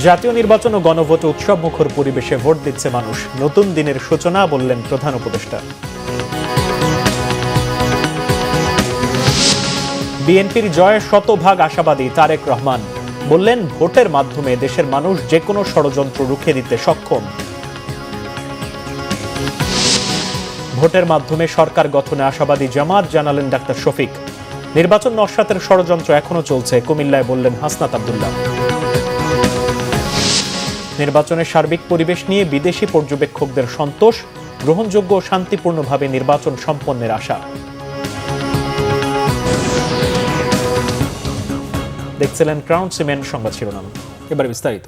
জাতীয় নির্বাচন ও গণভোট উৎসবমুখর পরিবেশে ভোট দিচ্ছে মানুষ। নতুন দিনের সূচনা বললেন প্রধান উপদেষ্টা। বিএনপির জয়ে শতভাগ আশাবাদী তারেক রহমান বললেন, ভোটের মাধ্যমে দেশের মানুষ যে কোনো ষড়যন্ত্র রুখে দিতে সক্ষম। ভোটের মাধ্যমে সরকার গঠনে আশাবাদী জামাত, জানালেন ডাক্তার শফিক। নির্বাচন নস্যাতের ষড়যন্ত্র এখনো চলছে, কুমিল্লায় বললেন হাসনাত আব্দুল্লাহ। নির্বাচনের সার্বিক পরিবেশ নিয়ে বিদেশি পর্যবেক্ষকদের সন্তোষ, গ্রহণযোগ্য ও শান্তিপূর্ণভাবে নির্বাচন সম্পন্নের আশা। দেখছিলেন ক্রাউন সিমেন্ট সংবাদ শিরোনাম। এবার বিস্তারিত।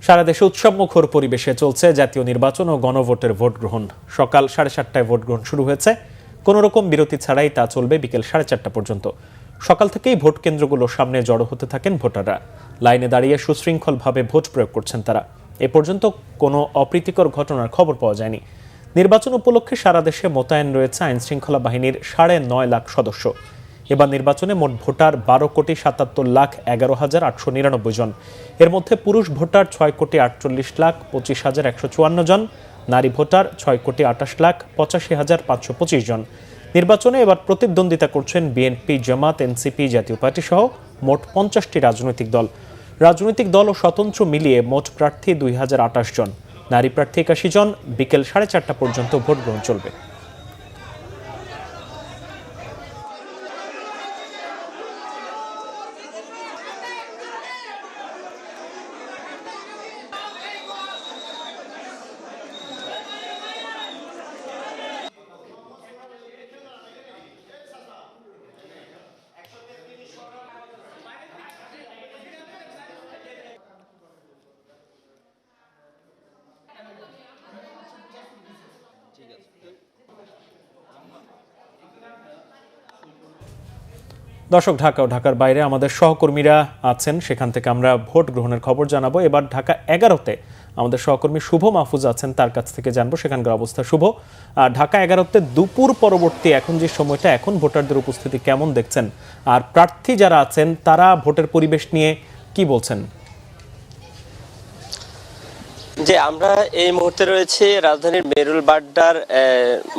সারা দেশে উৎসবমুখর পরিবেশে চলছে জাতীয় নির্বাচন ও গণভোটের ভোট গ্রহণ। সকাল 7:30টায় ভোট গ্রহণ শুরু হয়েছে। কোনো রকম বিরতি ছাড়াই তা চলবে বিকেল 4:30টা পর্যন্ত। সকাল থেকেই ভোট কেন্দ্রগুলোর সামনে জড়ো হতে থাকেন ভোটাররা। লাইনে দাঁড়িয়ে সুশৃঙ্খলভাবে ভোট প্রয়োগ করছেন তারা। এ পর্যন্ত কোনো অপ্রীতিকর ঘটনার খবর পাওয়া যায়নি। নির্বাচন উপলক্ষে সারা দেশে মোতায়েন রয়েছে আইনশৃঙ্খলা বাহিনীর 9.5 লাখ সদস্য। এবার নির্বাচনে মোট ভোটার 12,77,11,899 জন। এর মধ্যে পুরুষ ভোটার 6,48,25,154 জন, নারী ভোটার 6,28,85,525 জন। নির্বাচনে এবার প্রতিদ্বন্দ্বিতা করছেন বিএনপি, জামাত, এনসিপি, জাতীয় পার্টি সহ মোট 50টি রাজনৈতিক দল ও স্বতন্ত্র মিলিয়ে মোট প্রার্থী 2028 জন। নারী প্রার্থী 81 জন। বিকেল 4:30টা পর্যন্ত ভোট গ্রহণ চলবে। দর্শক, ঢাকা ও ঢাকার বাইরে আমাদের সহকর্মীরা আছেন, সেখান থেকে আমরা ভোট গ্রহণের খবর জানাবো। এবার ঢাকা 11তে আমাদের সহকর্মী শুভ মাহফুজ আছেন, তার কাছ থেকে জানবো সেখানকার অবস্থা। শুভ, ঢাকা 11তে দুপুর পরবর্তী এখন যে সময়টা, এখন ভোটারদের উপস্থিতি কেমন দেখছেন, আর প্রার্থী যারা আছেন তারা ভোটের পরিবেশ নিয়ে কি বলছেন? যে আমরা এই মুহূর্তে রয়েছে রাজধানীর মেরুল বাড্ডার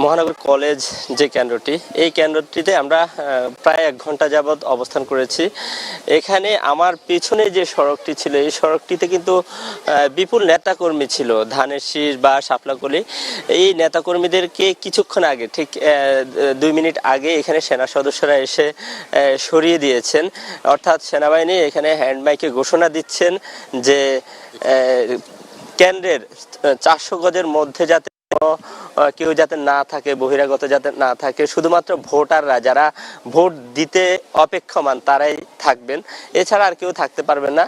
মহানগর কলেজ যে কেন্দ্রটি, এই কেন্দ্রটিতে আমরা প্রায় 1 ঘন্টা যাবৎ অবস্থান করেছি। এখানে আমার পিছনে যে সড়কটি ছিল, এই সড়কটিতে কিন্তু বিপুল নেতাকর্মী ছিল, ধানের শীষ বা শাপলাকলি। এই নেতাকর্মীদেরকে কিছুক্ষণ আগে, ঠিক 2 মিনিট আগে এখানে সেনা সদস্যরা এসে সরিয়ে দিয়েছেন। অর্থাৎ সেনাবাহিনী এখানে হ্যান্ড মাইকে ঘোষণা দিচ্ছেন যে কেন্দ্রের 400 গজের মধ্যে যাতে কেউ যাতে না থাকে, বহিরাগত যাতে না থাকে, শুধুমাত্র ভোটাররা যারা ভোট দিতে অপেক্ষমান তারাই থাকবেন, এছাড়া আর কেউ থাকতে পারবেন না।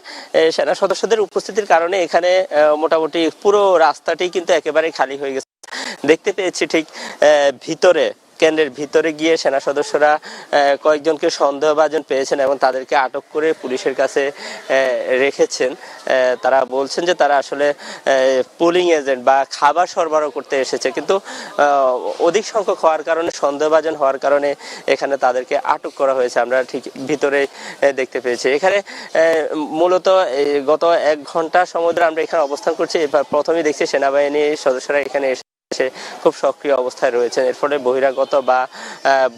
সেনা সদস্যদের উপস্থিতির কারণে এখানে মোটামুটি পুরো রাস্তাটি কিন্তু একেবারে খালি হয়ে গেছে। দেখতে পেয়েছি ঠিক ভিতরে, কেন্দ্রের ভিতরে গিয়ে সেনা সদস্যরা কয়েকজনকে সন্দেহভাজন পেয়েছেন এবং তাদেরকে আটক করে পুলিশের কাছে রেখেছেন। তারা বলছেন যে তারা আসলে পোলিং এজেন্ট বা খাবার সরবরাহ করতে এসেছে, কিন্তু অধিক সংখ্যক হওয়ার কারণে, সন্দেহভাজন হওয়ার কারণে এখানে তাদেরকে আটক করা হয়েছে। আমরা ঠিক ভিতরে দেখতে পেয়েছি। এখানে মূলত গত 1 ঘন্টা সময় ধরে আমরা এখানে অবস্থান করছি। এবার প্রথমেই দেখছি সেনাবাহিনীর সদস্যরা এখানে খুব সক্রিয় অবস্থায় রয়েছেন। এর ফলে বহিরাগত বা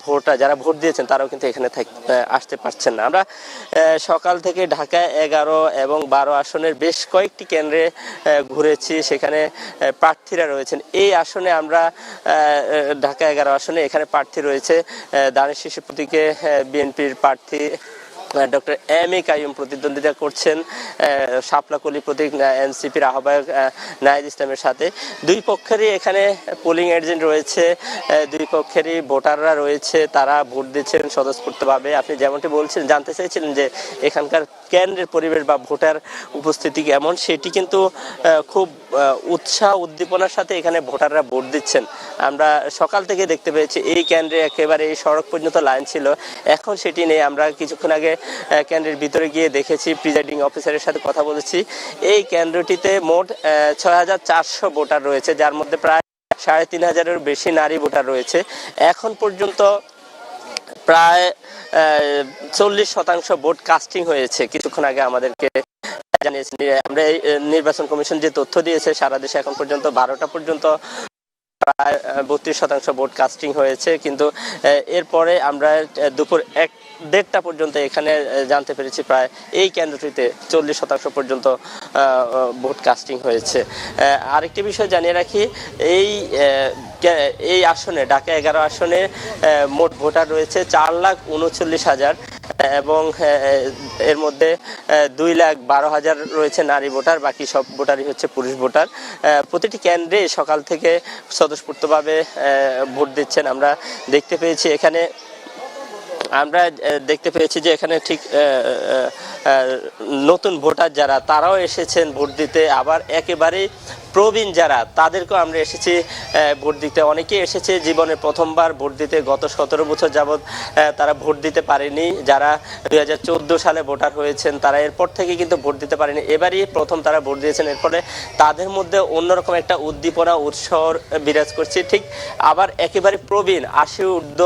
ভোটার যারা ভোট দিয়েছেন তারাও কিন্তু এখানে আসতে পারছেন না। আমরা সকাল থেকে ঢাকা 11 এবং 12 আসনের বেশ কয়েকটি কেন্দ্রে ঘুরেছি, সেখানে প্রার্থীরা রয়েছেন। এই আসনে আমরা ঢাকা 11 আসনে এখানে প্রার্থী রয়েছে দানের শীষের প্রতীকে বিএনপির প্রার্থী ডক্টর এম.এ. কাইয়ুম প্রতিদ্বন্দ্বিতা করছেন শাপলাকলি প্রতীক এনসিপির আহ্বায়ক নাহিদ ইসলামের সাথে। দুই পক্ষেরই এখানে পোলিং এজেন্ট রয়েছে, দুই পক্ষেরই ভোটাররা রয়েছে, তারা ভোট দিচ্ছেন স্বতঃস্ফূর্তভাবে। আপনি যেমনটি বলছেন, জানতে চাইছিলেন যে এখানকার কেন্দ্রের পরিবেশ বা ভোটার উপস্থিতি কেমন, সেটি কিন্তু খুব উৎসাহ উদ্দীপনার সাথে এখানে ভোটাররা ভোট দিচ্ছেন। আমরা সকাল থেকে দেখতে পেয়েছি এই কেন্দ্রে একেবারে এই সড়ক পর্যন্ত লাইন ছিল, এখন সেটি নেই। আমরা কিছুক্ষণ আগে কেন্দ্রের ভিতরে গিয়ে দেখেছি, প্রিজাইডিং অফিসারের সাথে কথা বলেছি। এই কেন্দ্রটিতে মোট 6,400 ভোটার রয়েছে, যার মধ্যে প্রায় 3,500-এর বেশি নারী ভোটার রয়েছে। এখন পর্যন্ত প্রায় 40% ভোট কাস্টিং হয়েছে কিছুক্ষণ আগে আমাদেরকে জানিয়েছে। আমরা নির্বাচন কমিশন যে তথ্য দিয়েছে সারা দেশে এখন পর্যন্ত 12টা পর্যন্ত প্রায় 32% ভোট কাস্টিং হয়েছে, কিন্তু এরপরে আমরা দুপুর 1-1:30টা পর্যন্ত এখানে জানতে পেরেছি প্রায় এই কেন্দ্রটিতে 40% পর্যন্ত ভোট কাস্টিং হয়েছে। আরেকটি বিষয় জানিয়ে রাখি, এই আসনে ঢাকা 11 আসনে মোট ভোটার রয়েছে 4,39,000 এবং এর মধ্যে 2,12,000 রয়েছে নারী ভোটার, বাকি সব ভোটারই হচ্ছে পুরুষ ভোটার। প্রতিটি কেন্দ্রে সকাল থেকে স্বতঃস্ফূর্তভাবে ভোট দিচ্ছেন। আমরা দেখতে পেয়েছি যে এখানে ঠিক নতুন ভোটার যারা তারাও এসেছেন ভোট দিতে, আবার একেবারে প্রবীণ যারা তাদেরকেও আমরা এসেছি ভোট দিতে। অনেকেই এসেছে জীবনে প্রথমবার ভোট দিতে, গত 17 বছর যাবৎ তারা ভোট দিতে পারেনি। যারা 2014 সালে ভোটার হয়েছেন তারা এরপর থেকে কিন্তু ভোট দিতে পারেনি, এবারই প্রথম তারা ভোট দিয়েছেন। এরপরে তাদের মধ্যে অন্যরকম একটা উদ্দীপনা উৎসাহ বিরাজ করছে। ঠিক আবার একেবারে প্রবীণ 80 ঊর্ধ্ব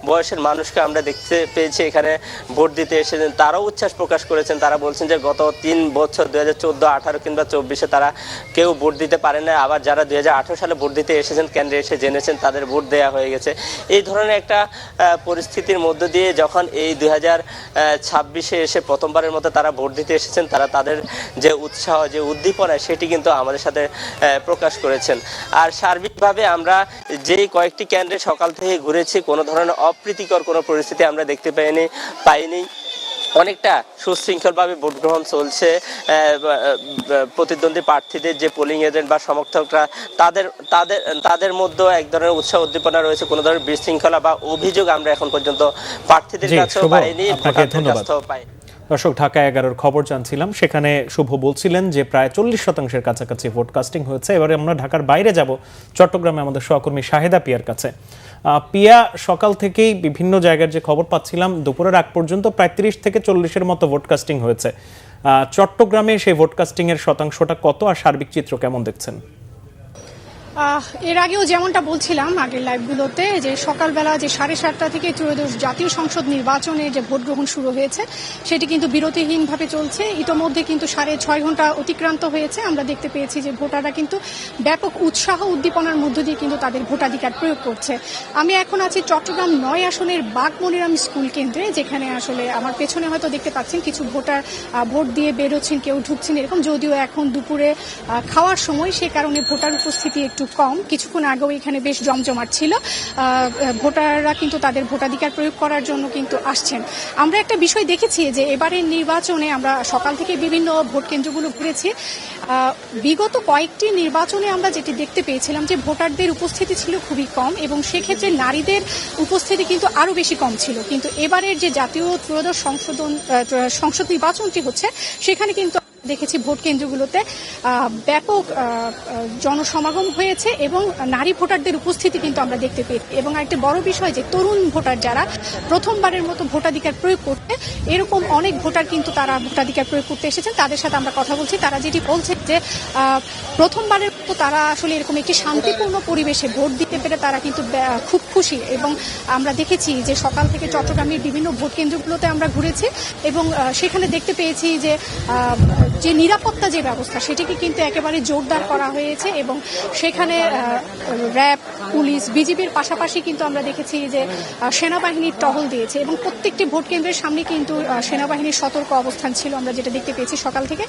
বয়সের মানুষকে আমরা দেখতে পেয়েছি এখানে ভোট দিতে এসেছেন, তারাও উচ্ছ্বাস প্রকাশ করেছেন। তারা বলছেন যে গত 3 বছর 2014, 18 কিংবা 24-এ তারা কেউ ভোট দিতে পারে না, আবার যারা 2018 সালে ভোট দিতে এসেছেন কেন্দ্রে এসে জেনেছেন তাদের ভোট দেয়া হয়ে গেছে। এই ধরনের একটা পরিস্থিতির মধ্য দিয়ে যখন এই 2026-এ এসে প্রথমবারের মতো তারা ভোট দিতে এসেছেন, তারা তাদের যে উৎসাহ, যে উদ্দীপনা, সেটি কিন্তু আমাদের সাথে প্রকাশ করেছেন। আর সার্বিকভাবে আমরা যেই কয়েকটি কেন্দ্রে সকাল থেকে ঘুরেছি, কোনো ধরনের অপ্রীতিকর কোনো পরিস্থিতি আমরা দেখতে পাইনি। অনেকটা সুশৃঙ্খলভাবে ভোট গ্রহণ চলছে। প্রতিদ্বন্দ্বী প্রার্থীদের যে পোলিং এজেন্ট বা সমর্থকরা তাদের মধ্যেও এক ধরনের উৎসাহ উদ্দীপনা রয়েছে। কোনো ধরনের বিশৃঙ্খলা বা অভিযোগ আমরা এখন পর্যন্ত প্রার্থীদের কাছেও পাইনি, ভোটারদের কাছেও পাইনি। দর্শক, ঢাকা 11-র খবর জানছিলাম, সেখানে শুভ বলছিলেন যে প্রায় 40%-এর কাছাকাছি ভোট কাস্টিং হয়েছে। এবারে আমরা ঢাকার বাইরে যাব, চট্টগ্রামে আমাদের সহকর্মী শাহেদা পিয়ার কাছে। পিয়া, সকাল থেকেই বিভিন্ন জায়গার যে খবর পাচ্ছিলাম, দুপুরের আগ পর্যন্ত প্রায় 30-40-এর মতো ভোট কাস্টিং হয়েছে। চট্টগ্রামে সেই ভোট কাস্টিং এর শতাংশটা কত, আর সার্বিক চিত্র কেমন দেখছেন? এর আগেও যেমনটা বলছিলাম আগের লাইভগুলোতে, যে সকালবেলা যে 7:30 থেকে ত্রয়োদশ জাতীয় সংসদ নির্বাচনে যে ভোট গ্রহণ শুরু হয়েছে সেটি কিন্তু বিরতিহীনভাবে চলছে। ইতোমধ্যে কিন্তু 6.5 ঘন্টা অতিক্রান্ত হয়েছে। আমরা দেখতে পেয়েছি যে ভোটাররা কিন্তু ব্যাপক উৎসাহ উদ্দীপনার মধ্য দিয়ে কিন্তু তাদের ভোটাধিকার প্রয়োগ করছে। আমি এখন আছি চট্টগ্রাম 9 আসনের বাগমনিরাম স্কুল কেন্দ্রে, যেখানে আসলে আমার পেছনে হয়তো দেখতে পাচ্ছেন কিছু ভোটার ভোট দিয়ে বেরোচ্ছেন, কেউ ঢুকছেন এরকম, যদিও এখন দুপুরে খাওয়ার সময়, সে কারণে ভোটার উপস্থিতি একটু কম। কিছুক্ষণ আগেও এখানে বেশ জমজমাট ছিল। ভোটাররা কিন্তু তাদের ভোটাধিকার প্রয়োগ করার জন্য কিন্তু আসছেন। আমরা একটা বিষয় দেখেছি যে এবারের নির্বাচনে আমরা সকাল থেকে বিভিন্ন ভোট কেন্দ্রগুলো ঘুরেছি। বিগত কয়েকটি নির্বাচনে আমরা যেটি দেখতে পেয়েছিলাম যে ভোটারদের উপস্থিতি ছিল খুবই কম, এবং সেক্ষেত্রে নারীদের উপস্থিতি কিন্তু আরো বেশি কম ছিল। কিন্তু এবারের যে জাতীয় ত্রয়োদশ সংসদ নির্বাচনটি হচ্ছে, সেখানে কিন্তু দেখেছি ভোট কেন্দ্রগুলোতে ব্যাপক জনসমাগম হয়েছে এবং নারী ভোটারদের উপস্থিতি কিন্তু আমরা দেখতে পেয়েছি। এবং একটা বড় বিষয় যে তরুণ ভোটার যারা প্রথমবারের মতো ভোটাধিকার প্রয়োগ করতে, এরকম অনেক ভোটার কিন্তু তারা ভোটাধিকার প্রয়োগ করতে এসেছেন। তাদের সাথে আমরা কথা বলছি, তারা যেটি বলছে যে প্রথমবারের মতো তারা আসলে এরকম একটি শান্তিপূর্ণ পরিবেশে ভোট দিতে পেরে তারা কিন্তু খুব খুশি। এবং আমরা দেখেছি যে সকাল থেকে চট্টগ্রামের বিভিন্ন ভোট কেন্দ্রগুলোতে আমরা ঘুরেছি এবং সেখানে দেখতে পেয়েছি যে নিরাপত্তা যে ব্যবস্থা সেটিকে কিন্তু একেবারে জোরদার করা হয়েছে। এবং সেখানে র্যাব, পুলিশ, বিজিবির পাশাপাশি কিন্তু আমরা দেখেছি যে সেনাবাহিনীর টহল দিয়েছে, এবং প্রত্যেকটি ভোট কেন্দ্রের সামনে কিন্তু সেনাবাহিনীর সতর্ক অবস্থান ছিল, আমরা যেটা দেখতে পেয়েছি সকাল থেকে।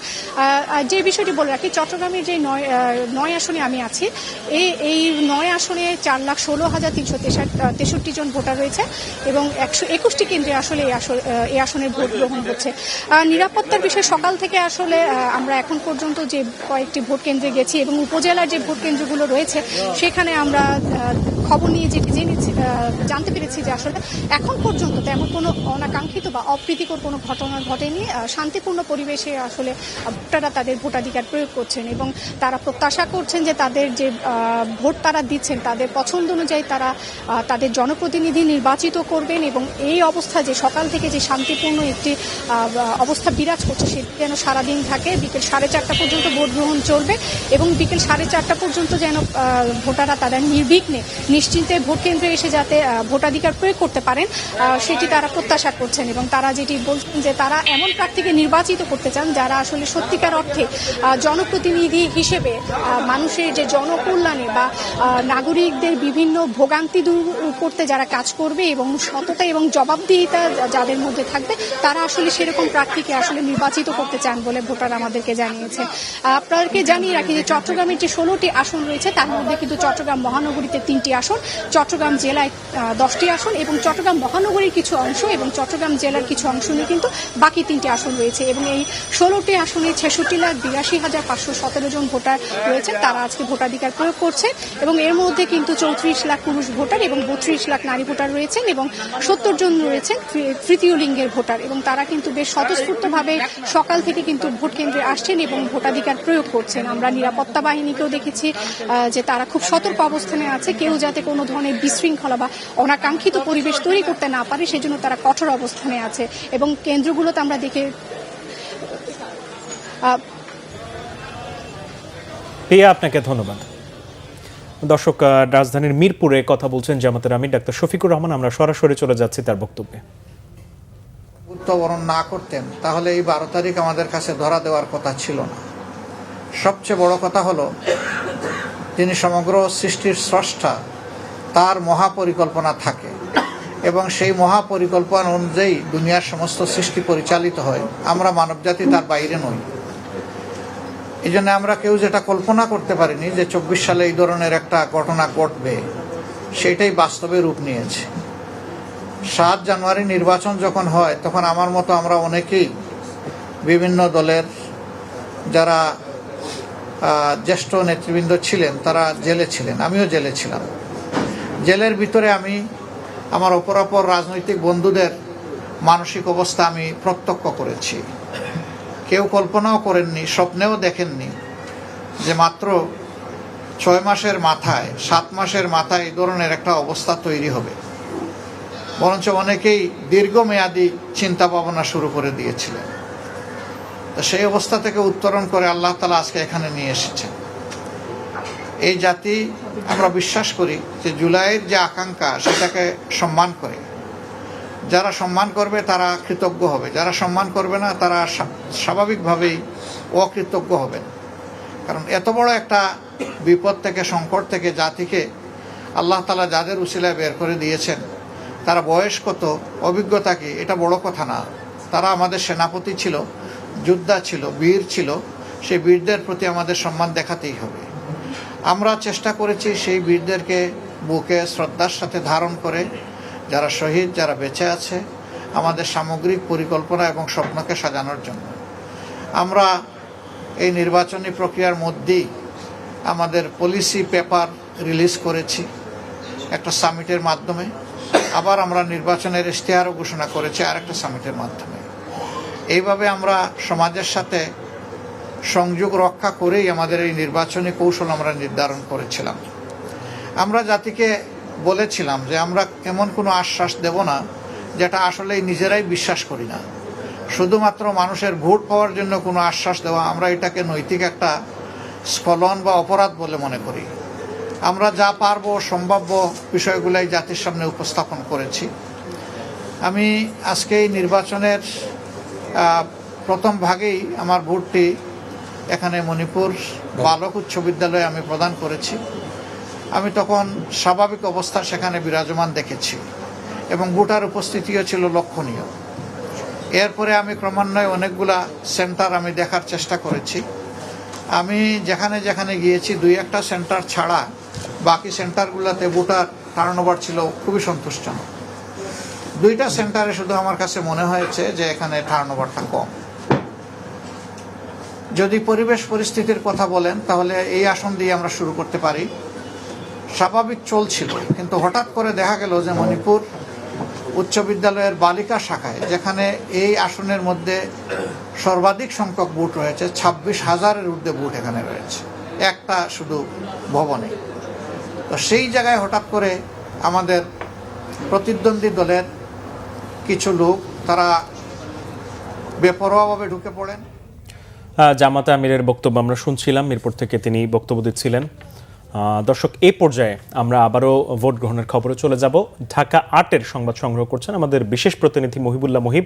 যে বিষয়টি বলে রাখি, চট্টগ্রামের যে 9 আসনে আমি আছি, এই 9 আসনে 4,16,363 জন ভোটার রয়েছে এবং 121টি কেন্দ্রে আসলে এই আসনের ভোট গ্রহণ হচ্ছে। নিরাপত্তার বিষয়ে সকাল থেকে আসলে আমরা এখন পর্যন্ত যে কয়েকটি ভোট কেন্দ্রে গেছি এবং উপজেলার যে ভোট কেন্দ্রগুলো রয়েছে সেখানে আমরা খবর নিয়ে যেটি জানতে পেরেছি যে আসলে এখন পর্যন্ত তেমন কোনো অনাকাঙ্ক্ষিত বা অপ্রীতিকর কোনো ঘটনা ঘটেনি। শান্তিপূর্ণ পরিবেশে আসলে ভোটাররা তাদের ভোটাধিকার প্রয়োগ করছেন এবং তারা প্রত্যাশা করছেন যে তাদের যে ভোট তারা দিচ্ছেন তাদের পছন্দ অনুযায়ী তারা তাদের জনপ্রতিনিধি নির্বাচিত করবেন। এবং এই অবস্থা যে সকাল থেকে যে শান্তিপূর্ণ একটি অবস্থা বিরাজ করছে সেটি যেন সারাদিন থাকে। বিকেল 4:30 পর্যন্ত ভোট গ্রহণ চলবে এবং বিকেল 4:30 পর্যন্ত যেন ভোটাররা তারা নির্বিঘ্নে নিশ্চিন্তে ভোট কেন্দ্রে এসে এসে যাতে ভোটাধিকার প্রয়োগ করতে পারেন সেটি তারা প্রত্যাশা করছেন এবং তারা যেটি বলছেন যে তারা এমন প্রার্থীকে নির্বাচিত করতে চান যারা আসলে সত্যিকার অর্থে জনপ্রতিনিধি হিসেবে মানুষের যে জনকল্যাণে বা নাগরিকদের বিভিন্ন ভোগান্তি দূর করতে যারা কাজ করবে এবং সততা এবং জবাবদিহিতা যাদের মধ্যে থাকবে তারা আসলে সেরকম প্রার্থীকে আসলে নির্বাচিত করতে চান বলে ভোটার আমাদেরকে জানিয়েছে। আপনাদেরকে জানিয়ে রাখি যে চট্টগ্রামের যে 16টি আসন রয়েছে তার মধ্যে কিন্তু চট্টগ্রাম মহানগরীতে 3টি আসন, চট্টগ্রাম জেলায় 10টি আসন এবং চট্টগ্রাম মহানগরীর কিছু অংশ এবং চট্টগ্রাম জেলার কিছু অংশ নিয়ে কিন্তু বাকি 3টি আসন রয়েছে এবং এই 16টি আসনে 66,82,517 জন ভোটার রয়েছেন, তারা আজকে ভোটাধিকার প্রয়োগ করছে এবং এর মধ্যে কিন্তু 34 লাখ পুরুষ ভোটার এবং 32 লাখ নারী ভোটার রয়েছেন এবং 70 জন রয়েছেন তৃতীয় লিঙ্গের ভোটার এবং তারা কিন্তু বেশ স্বতঃস্ফূর্তভাবে সকাল থেকে কিন্তু ভোট কেন্দ্রে আসছেন এবং ভোটাধিকার প্রয়োগ করছেন। আমরা নিরাপত্তা বাহিনীকেও দেখেছি যে তারা খুব সতর্ক অবস্থানে আছে, কেউ যাতে কোনো ধরনের বিশৃঙ্খলা বা অনাকাঙ্ক্ষিত পরিবেশ তৈরি করতে না পারে সেজন্য তারা কঠোর অবস্থানে আছে এবং কেন্দ্রগুলোতে আমরা দেখে প্রিয়া, আপনাকে ধন্যবাদ। দর্শক, রাজধানীর মিরপুরে কথা বলছেন জামাতের আমির ডাক্তার শফিকুর রহমান। আমরা সরাসরি চলে যাচ্ছি তার বক্তব্যে। গুরুত্ববরণ না করতেন তাহলে এই 12 তারিখ আমাদের কাছে ধরা দেওয়ার কথা ছিল না। সবচেয়ে বড় কথা হলো তিনি সমগ্র সৃষ্টির স্রষ্টা, তার মহাপরিকল্পনা থাকে এবং সেই মহাপরিকল্পনা অনুযায়ী দুনিয়ার সমস্ত সৃষ্টি পরিচালিত হয়। আমরা মানবজাতি তার বাইরে নই। এই জন্য আমরা কেউ যেটা কল্পনা করতে পারিনি যে 24 সালে এই ধরনের একটা ঘটনা ঘটবে, সেটাই বাস্তবে রূপ নিয়েছে। 7 জানুয়ারি নির্বাচন যখন হয় তখন আমার মতো আমরা অনেকেই বিভিন্ন দলের যারা জ্যেষ্ঠ নেতৃবৃন্দ ছিলেন তারা জেলে ছিলেন, আমিও জেলে ছিলাম। জেলের ভিতরে আমি আমার অপরাপর রাজনৈতিক বন্ধুদের মানসিক অবস্থা আমি প্রত্যক্ষ করেছি। কেউ কল্পনাও করেননি, স্বপ্নেও দেখেননি যে মাত্র 6 মাসের মাথায়, 7 মাসের মাথায় এই ধরনের একটা অবস্থা তৈরি হবে। বরঞ্চ অনেকেই দীর্ঘমেয়াদী চিন্তা ভাবনা শুরু করে দিয়েছিলেন। তো সেই অবস্থা থেকে উত্তরণ করে আল্লাহ তাআলা আজকে এখানে নিয়ে এসেছেন। এই জাতি, আমরা বিশ্বাস করি যে জুলাইয়ের যে আকাঙ্ক্ষা সেটাকে সম্মান করে। যারা সম্মান করবে তারা কৃতজ্ঞ হবে, যারা সম্মান করবে না তারা স্বাভাবিকভাবেই অকৃতজ্ঞ হবেন। কারণ এত বড় একটা বিপদ থেকে, সংকট থেকে জাতিকে আল্লাহ তাআলা যাদের উসিলায় বের করে দিয়েছেন তারা বয়স কত, অভিজ্ঞতা কি, এটা বড় কথা না। তারা আমাদের সেনাপতি ছিল, যোদ্ধা ছিল, বীর ছিল। সেই বীরদের প্রতি আমাদের সম্মান দেখাতেই হবে। আমরা চেষ্টা করেছি সেই বীরদেরকে বুকে শ্রদ্ধার সাথে ধারণ করে যারা শহীদ, যারা বেঁচে আছে, আমাদের সামগ্রিক পরিকল্পনা এবং স্বপ্নকে সাজানোর জন্য আমরা এই নির্বাচনী প্রক্রিয়ার মধ্যেই আমাদের পলিসি পেপার রিলিজ করেছি একটা সামিটের মাধ্যমে। আবার আমরা নির্বাচনের ইশতেহারও ঘোষণা করেছি আরেকটা সামিটের মাধ্যমে। এইভাবে আমরা সমাজের সাথে সংযোগ রক্ষা করেই আমাদের এই নির্বাচনী কৌশল আমরা নির্ধারণ করেছিলাম। আমরা জাতিকে বলেছিলাম যে আমরা এমন কোনো আশ্বাস দেব না যেটা আসলেই নিজেরাই বিশ্বাস করি না। শুধুমাত্র মানুষের ভোট পাওয়ার জন্য কোনো আশ্বাস দেওয়া, আমরা এটাকে নৈতিক একটা স্খলন বা অপরাধ বলে মনে করি। আমরা যা পারবো সম্ভাব্য বিষয়গুলাই জাতির সামনে উপস্থাপন করেছি। আমি আজকে এই নির্বাচনের প্রথম ভাগেই আমার ভোটটি এখানে মণিপুর বালক উচ্চ বিদ্যালয়ে আমি প্রদান করেছি। আমি তখন স্বাভাবিক অবস্থা সেখানে বিরাজমান দেখেছি এবং ভোটার উপস্থিতিও ছিল লক্ষণীয়। এরপরে আমি ক্রমান্বয়ে অনেকগুলা সেন্টার আমি দেখার চেষ্টা করেছি। আমি যেখানে যেখানে গিয়েছি 2-1টা সেন্টার ছাড়া বাকি সেন্টারগুলোতে ভোটার টার্নওভার ছিল খুবই সন্তুষ্টজনক। 2টা সেন্টারে শুধু আমার কাছে মনে হয়েছে যে এখানে টার্নওভারটা কম। যদি পরিবেশ পরিস্থিতির কথা বলেন তাহলে এই আসন দিয়ে আমরা শুরু করতে পারি। স্বাভাবিক চলছিল, কিন্তু হঠাৎ করে দেখা গেল যে মণিপুর উচ্চ বিদ্যালয়ের বালিকা শাখায়, যেখানে এই আসনের মধ্যে সর্বাধিক সংখ্যক ভোট রয়েছে, 26,000-এর ঊর্ধ্বে ভোট এখানে রয়েছে একটা শুধু ভবনে। তো সেই জায়গায় হঠাৎ করে আমাদের প্রতিদ্বন্দ্বী দলের কিছু লোক তারা বেপরোয়াভাবে ঢুকে পড়েন। জামাতে আমিরের বক্তব্য আমরা শুনছিলাম, মিরপুর থেকে তিনি বক্তব্য দিচ্ছিলেন। দর্শক, এই পর্যায়ে আমরা আবারও ভোট গ্রহণের খবরে চলে যাব। ঢাকা ৮-এর সংবাদ সংগ্রহ করছেন আমাদের বিশেষ প্রতিনিধি মহিবুল্লাহ মহিব।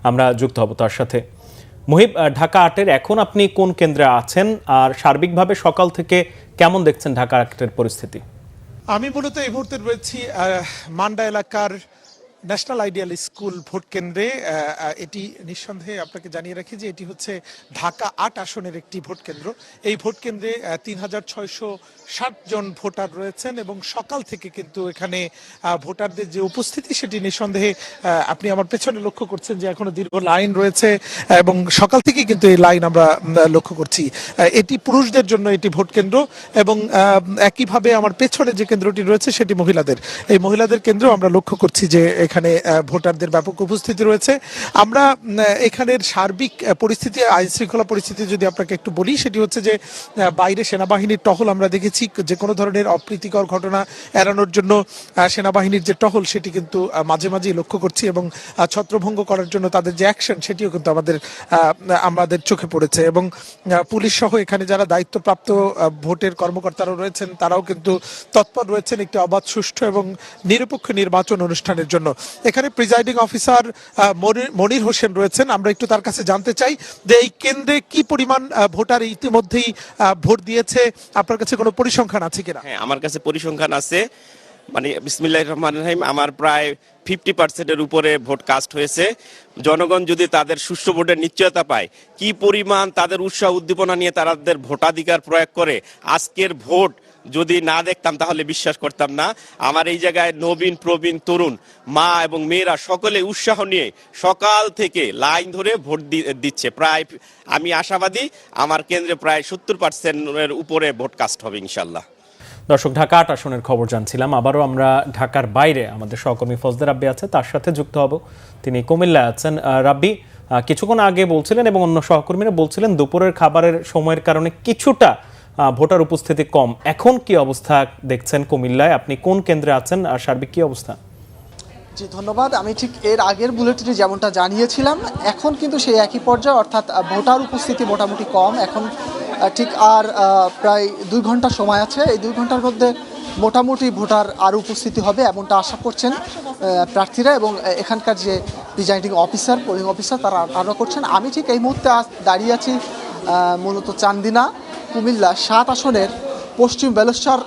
আমরা যুক্ত হব তার সাথে। মহিব, ঢাকা ৮-এর এখন আপনি কোন কেন্দ্রে আছেন, আর সার্বিকভাবে সকাল থেকে কেমন দেখছেন ঢাকা ৮-এর পরিস্থিতি? আমি মূলত এই মুহূর্তে রয়েছি মান্ডা এলাকার ন্যাশনাল আইডিয়াল স্কুল ভোট কেন্দ্রে। এটি নিঃসন্দেহে আপনাকে জানিয়ে রাখি যে এটি হচ্ছে ঢাকা ৮ আসনের একটি ভোট কেন্দ্র। এই ভোট কেন্দ্রে ৩,৬৬০ জন ভোটার রয়েছেন এবং সকাল থেকে কিন্তু এখানে ভোটারদের যে উপস্থিতি সেটি নিঃসন্দেহে আপনি আমার পেছনে লক্ষ্য করছেন যে এখনো দীর্ঘ লাইন রয়েছে এবং সকাল থেকেই কিন্তু এই লাইন আমরা লক্ষ্য করছি। এটি পুরুষদের জন্য এটি ভোট কেন্দ্র এবং একইভাবে আমার পেছনে যে কেন্দ্রটি রয়েছে সেটি মহিলাদের। এই মহিলাদের কেন্দ্র আমরা লক্ষ্য করছি যে এখানে ভোটারদের ব্যাপক উপস্থিতি রয়েছে। আমরা এখানের সার্বিক পরিস্থিতি, আইন শৃঙ্খলা পরিস্থিতি যদি আপনাকে একটু বলি, সেটি হচ্ছে যে বাইরে সেনাবাহিনীর টহল আমরা দেখেছি। যে কোনো ধরনের অপ্রীতিকর ঘটনা এড়ানোর জন্য সেনাবাহিনীর যে টহল সেটি কিন্তু মাঝে মাঝেই লক্ষ্য করছি এবং ছত্রভঙ্গ করার জন্য তাদের যে অ্যাকশন সেটিও কিন্তু আমাদের চোখে পড়েছে এবং পুলিশ সহ এখানে যারা দায়িত্বপ্রাপ্ত ভোটের কর্মকর্তারা রয়েছেন তারাও কিন্তু তৎপর রয়েছেন একটি অবাধ, সুষ্ঠু এবং নিরপেক্ষ নির্বাচন অনুষ্ঠানের জন্য। এখানে প্রিজাইডিং অফিসার মনির হোসেন রয়েছেন। আমরা একটু তার কাছে জানতে চাই যে এই কেন্দ্রে কি পরিমাণ ভোটার ইতিমধ্যেই ভোট দিয়েছে, আপনার কাছে কোনো পরিসংখ্যান আছে কিনা? হ্যাঁ, আমার কাছে পরিসংখ্যান আছে। মানে বিসমিল্লাহির রহমানির রহিম, আমার প্রায় 50%-এর উপরে ভোট কাস্ট হয়েছে। জনগণ যদি তাদের সুষ্ঠু ভোটের নিশ্চয়তা পায়, কি পরিমাণ তাদের উৎসাহ উদ্দীপনা নিয়ে তাদের ভোটাধিকার প্রয়োগ করে, আজকের ভোট যদি না দেখতাম তাহলে বিশ্বাস করতাম না। আমার এই জায়গায় নবীন, প্রবীণ, তরুণ, মা এবং মেয়েরা সকলে উৎসাহ নিয়ে সকাল থেকে লাইন ধরে ভোট দিচ্ছে। প্রায় আমি আশাবাদী আমার কেন্দ্রে প্রায় 70%-এর উপরে ভোট কাস্ট হবে ইনশাল্লাহ। দর্শক, ঢাকা ৮ আসনের খবর জানছিলাম। আবারও আমরা ঢাকার বাইরে আমাদের সহকর্মী ফজলে রাব্বি আছে, তার সাথে যুক্ত হব। তিনি কুমিল্লায় আছেন। রাব্বি, কিছুক্ষণ আগে বলছিলেন এবং অন্য সহকর্মীরা বলছিলেন দুপুরের খাবারের সময়ের কারণে কিছুটা ভোটার উপস্থিতি কম। এখন কি অবস্থা দেখছেন কুমিল্লায়? আপনি কোন কেন্দ্রে আছেন আর সার্বিক কি অবস্থা? জি ধন্যবাদ। আমি ঠিক এর আগের বুলেটিনে যেমনটা জানিয়েছিলাম, এখন কিন্তু সেই একই পর্যায়ে, অর্থাৎ ভোটার উপস্থিতি মোটামুটি কম। এখন ঠিক আর প্রায় 2 ঘন্টা সময় আছে। এই 2 ঘন্টার মধ্যে মোটামুটি ভোটার আর উপস্থিতি হবে এমনটা আশা করছেন প্রার্থীরা এবং এখানকার যে প্রিজাইডিং অফিসার, পোলিং অফিসার, তারা আরও করছেন। আমি ঠিক এই মুহূর্তে দাঁড়িয়ে আছি মূলত চান্দিনা কুমিল্লা 7 আসনের পশ্চিম বেলেশ্বর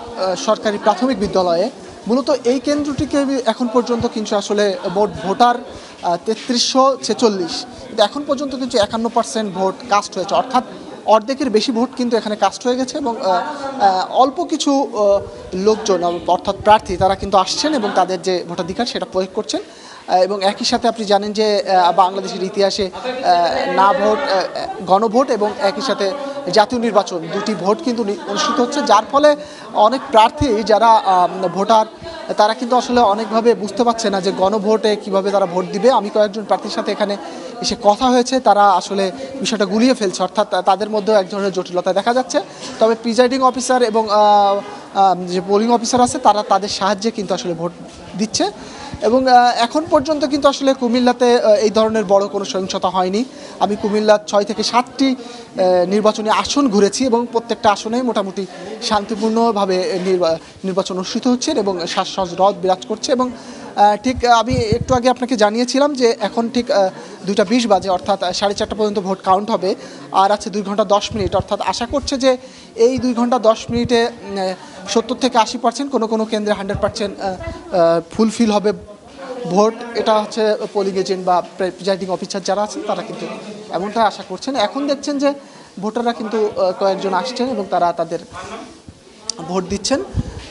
সরকারি প্রাথমিক বিদ্যালয়ে। মূলত এই কেন্দ্রটিকে এখন পর্যন্ত কিন্তু আসলে মোট ভোটার 3346, কিন্তু এখন পর্যন্ত কিন্তু 51% ভোট কাস্ট হয়েছে, অর্থাৎ অর্ধেকের বেশি ভোট কিন্তু এখানে কাস্ট হয়ে গেছে এবং অল্প কিছু লোকজন অর্থাৎ প্রার্থী তারা কিন্তু আসছেন এবং তাদের যে ভোটাধিকার সেটা প্রয়োগ করছেন। এবং একই সাথে আপনি জানেন যে বাংলাদেশের ইতিহাসে না ভোট, গণভোট এবং একই সাথে জাতীয় নির্বাচন, দুটি ভোট কিন্তু অনুষ্ঠিত হচ্ছে, যার ফলে অনেক প্রার্থী যারা ভোটার তারা কিন্তু আসলে অনেকভাবে বুঝতে পারছে না যে গণভোটে কিভাবে তারা ভোট দিবে। আমি কয়েকজন প্রার্থীর সাথে এখানে এসে কথা হয়েছে, তারা আসলে বিষয়টা গুলিয়ে ফেলছে, অর্থাৎ তাদের মধ্যেও এক ধরনের জটিলতা দেখা যাচ্ছে। তবে প্রিজাইডিং অফিসার এবং যে পোলিং অফিসার আছে তারা তাদের সাহায্যে কিন্তু আসলে ভোট দিচ্ছে এবং এখন পর্যন্ত কিন্তু আসলে কুমিল্লাতে এই ধরনের বড় কোনো সহিংসতা হয়নি। আমি কুমিল্লার 6 থেকে 7টি নির্বাচনী আসন ঘুরেছি এবং প্রত্যেকটা আসনে মোটামুটি শান্তিপূর্ণভাবে নির্বাচন অনুষ্ঠিত হচ্ছে এবং শ্বাস রদ বিরাজ করছে এবং ঠিক আমি একটু আগে আপনাকে জানিয়েছিলাম যে এখন ঠিক 2:20 বাজে, অর্থাৎ 4:30 পর্যন্ত ভোট কাউন্ট হবে। আর আছে 2 ঘন্টা 10 মিনিট, অর্থাৎ আশা করছে যে এই 2 ঘন্টা 10 মিনিটে 70 থেকে 80%, কোনো কেন্দ্রে 100% ফুলফিল হবে ভোট। এটা হচ্ছে পোলিং এজেন্ট বা প্রিজাইডিং অফিসার যারা আছেন তারা কিন্তু এমনটা আশা করছেন। এখন দেখছেন যে ভোটাররা কিন্তু কয়েকজন আসছেন এবং তারা তাদের ভোট দিচ্ছেন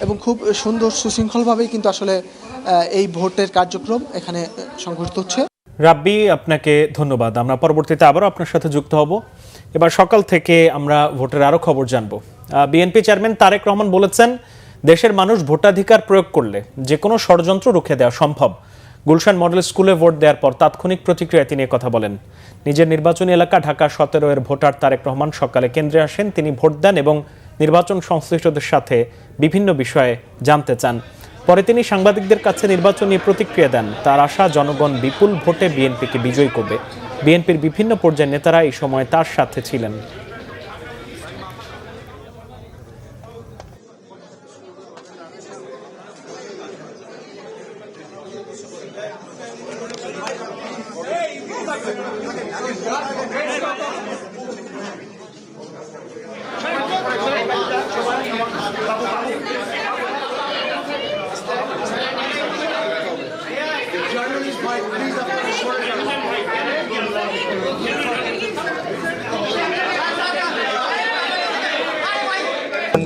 এবং খুব সুন্দর সুশৃঙ্খলভাবেই কিন্তু আসলে এই ভোটের কার্যক্রম এখানে সংঘটিত হচ্ছে। রাব্বি, আপনাকে ধন্যবাদ। আমরা পরবর্তীতে আবারও আপনার সাথে যুক্ত হব। এবার সকাল থেকে আমরা ভোটের আরও খবর জানব। বিএনপি চেয়ারম্যান তারেক রহমান বলেছেন, দেশের মানুষ ভোটাধিকার প্রয়োগ করলে যে কোনো ষড়যন্ত্র রুখে দেওয়া সম্ভব। গুলশান মডেল স্কুলে ভোট দেওয়ার পর তাৎক্ষণিক প্রতিক্রিয়ায় তিনি কথা বলেন। নিজের নির্বাচনী এলাকা ঢাকা 17-এর ভোটার তারেক রহমান সকালে কেন্দ্রে আসেন। তিনি ভোট দেন এবং নির্বাচন সংশ্লিষ্টদের সাথে বিভিন্ন বিষয়ে জানতে চান। পরে তিনি সাংবাদিকদের কাছে নির্বাচন নিয়ে প্রতিক্রিয়া দেন। তার আশা, জনগণ বিপুল ভোটে বিএনপিকে বিজয়ী করবে। বিএনপির বিভিন্ন পর্যায়ের নেতারা এই সময় তার সাথে ছিলেন।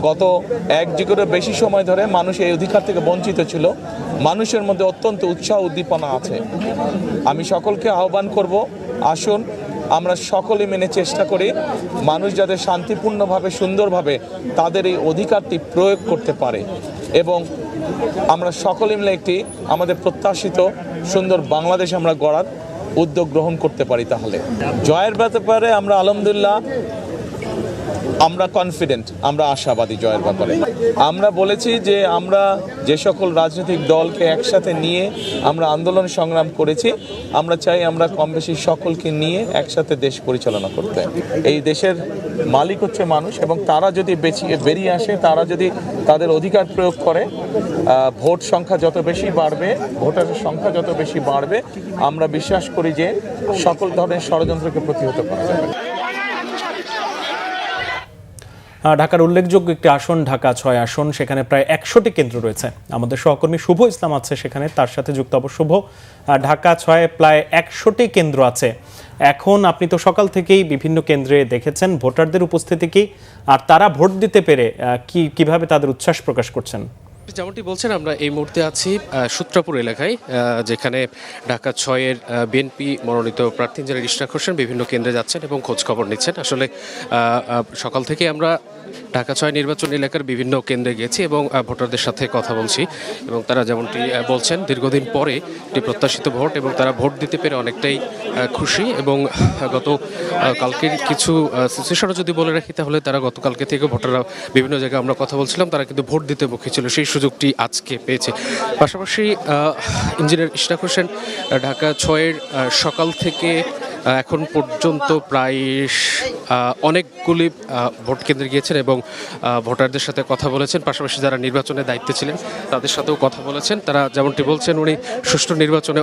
গত এক যুগেরও বেশি সময় ধরে মানুষ এই অধিকার থেকে বঞ্চিত ছিল। মানুষের মধ্যে অত্যন্ত উৎসাহ উদ্দীপনা আছে। আমি সকলকে আহ্বান করব, আসুন আমরা সকলে মেনে চেষ্টা করি মানুষ যাতে শান্তিপূর্ণভাবে সুন্দরভাবে তাদের এই অধিকারটি প্রয়োগ করতে পারে এবং আমরা সকলে মিলে একটি আমাদের প্রত্যাশিত সুন্দর বাংলাদেশ আমরা গড়ার উদ্যোগ গ্রহণ করতে পারি। তাহলে জয়ের ব্যাপারে আমরা আলহামদুলিল্লাহ আমরা কনফিডেন্ট, আমরা আশাবাদী জয়ের ব্যাপারে। আমরা বলেছি যে আমরা যে সকল রাজনৈতিক দলকে একসাথে নিয়ে আমরা আন্দোলন সংগ্রাম করেছি, আমরা চাই আমরা কম বেশি সকলকে নিয়ে একসাথে দেশ পরিচালনা করতে। এই দেশের মালিক হচ্ছে মানুষ এবং তারা যদি বেরিয়ে আসে, তারা যদি তাদের অধিকার প্রয়োগ করে, ভোট সংখ্যা যত বেশি বাড়বে, ভোটারের সংখ্যা যত বেশি বাড়বে, আমরা বিশ্বাস করি যে সকল ধরনের ষড়যন্ত্রকে প্রতিহত করা যাবে। ঢাকার উল্লেখযোগ্য একটি আসন ঢাকা 6 আসন, সেখানে প্রায় 100টি কেন্দ্র রয়েছে। আমাদের সহকর্মী শুভ ইসলাম আছে সেখানে, তার সাথে যুক্ত হব। শুভ, ঢাকা 6 প্রায় 100টি কেন্দ্র আছে। এখন আপনি তো সকাল থেকেই বিভিন্ন কেন্দ্রে দেখেছেন ভোটারদের উপস্থিতি কি, আর তারা ভোট দিতে পেরে কিভাবে তাদের উচ্ছ্বাস প্রকাশ করছেন? যেমনটি বলছেন, আমরা এই মুহূর্তে আছি সূত্রাপুর এলাকায়, যেখানে ঢাকা 6-এর বিএনপি মনোনীত প্রার্থী যারা ইশরাক হোসেন বিভিন্ন কেন্দ্রে যাচ্ছেন এবং খোঁজ খবর নিচ্ছেন। আসলে সকাল থেকে আমরা ঢাকা 6 নির্বাচন এলাকার বিভিন্ন কেন্দ্রে গেছি এবং ভোটারদের সাথে কথা বলছি এবং তারা যেমনটি বলছেন দীর্ঘদিন পরে একটি প্রত্যাশিত ভোট এবং তারা ভোট দিতে পেরে অনেকটাই খুশি। এবং গত কালকের কিছু সিচুয়েশনও যদি বলে রাখি, তাহলে তারা গতকালকে থেকে ভোটাররা বিভিন্ন জায়গায় আমরা কথা বলছিলাম, তারা কিন্তু ভোট দিতে মুখী ছিল, সেই সুযোগটি আজকে পেয়েছে। পাশাপাশি ইঞ্জিনিয়ার ইশরাক হোসেন ঢাকা 6-এর সকাল থেকে এখন পর্যন্ত প্রায় অনেকগুলি ভোট কেন্দ্রে গিয়েছেন এবং ভোটারদের সাথে কথা বলেছেন। পাশাপাশি যারা নির্বাচনের দায়িত্বে ছিলেন তাদের সাথেও কথা বলেছেন। তারা যেমনটি বলছেন, উনি সুষ্ঠু নির্বাচনে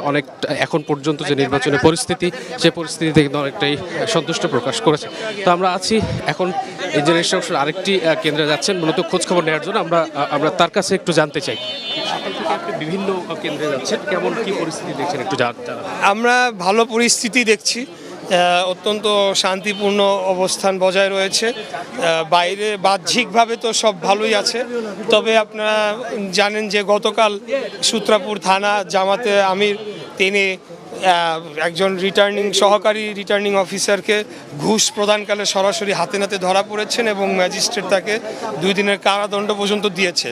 এখন পর্যন্ত যে নির্বাচনের পরিস্থিতি, সেই পরিস্থিতি থেকে অনেকটাই সন্তুষ্ট প্রকাশ করেছে। তো আমরা আছি এখন ইঞ্জিনিয়ার ইশরাক হোসেন আরেকটি কেন্দ্রে যাচ্ছেন মূলত খোঁজখবর নেওয়ার জন্য। আমরা তার কাছে একটু জানতে চাই, সকাল থেকে আপনি বিভিন্ন কেন্দ্রে যাচ্ছেন, কেমন কি পরিস্থিতি দেখছেন একটু জানাবেন? আমরা ভালো পরিস্থিতি দেখছি, অত্যন্ত শান্তিপূর্ণ অবস্থান বজায় রয়েছে। বাইরে বাহ্যিকভাবে তো সব ভালোই আছে, তবে আপনারা জানেন যে গতকাল সূত্রাপুর থানা জামাতে আমির তিনি একজন সহকারী রিটার্নিং অফিসারকে ঘুষ প্রদানকালে সরাসরি হাতে নাতে ধরা পড়েছেন এবং ম্যাজিস্ট্রেট তাকে 2 দিনের কারাদণ্ড পর্যন্ত দিয়েছে।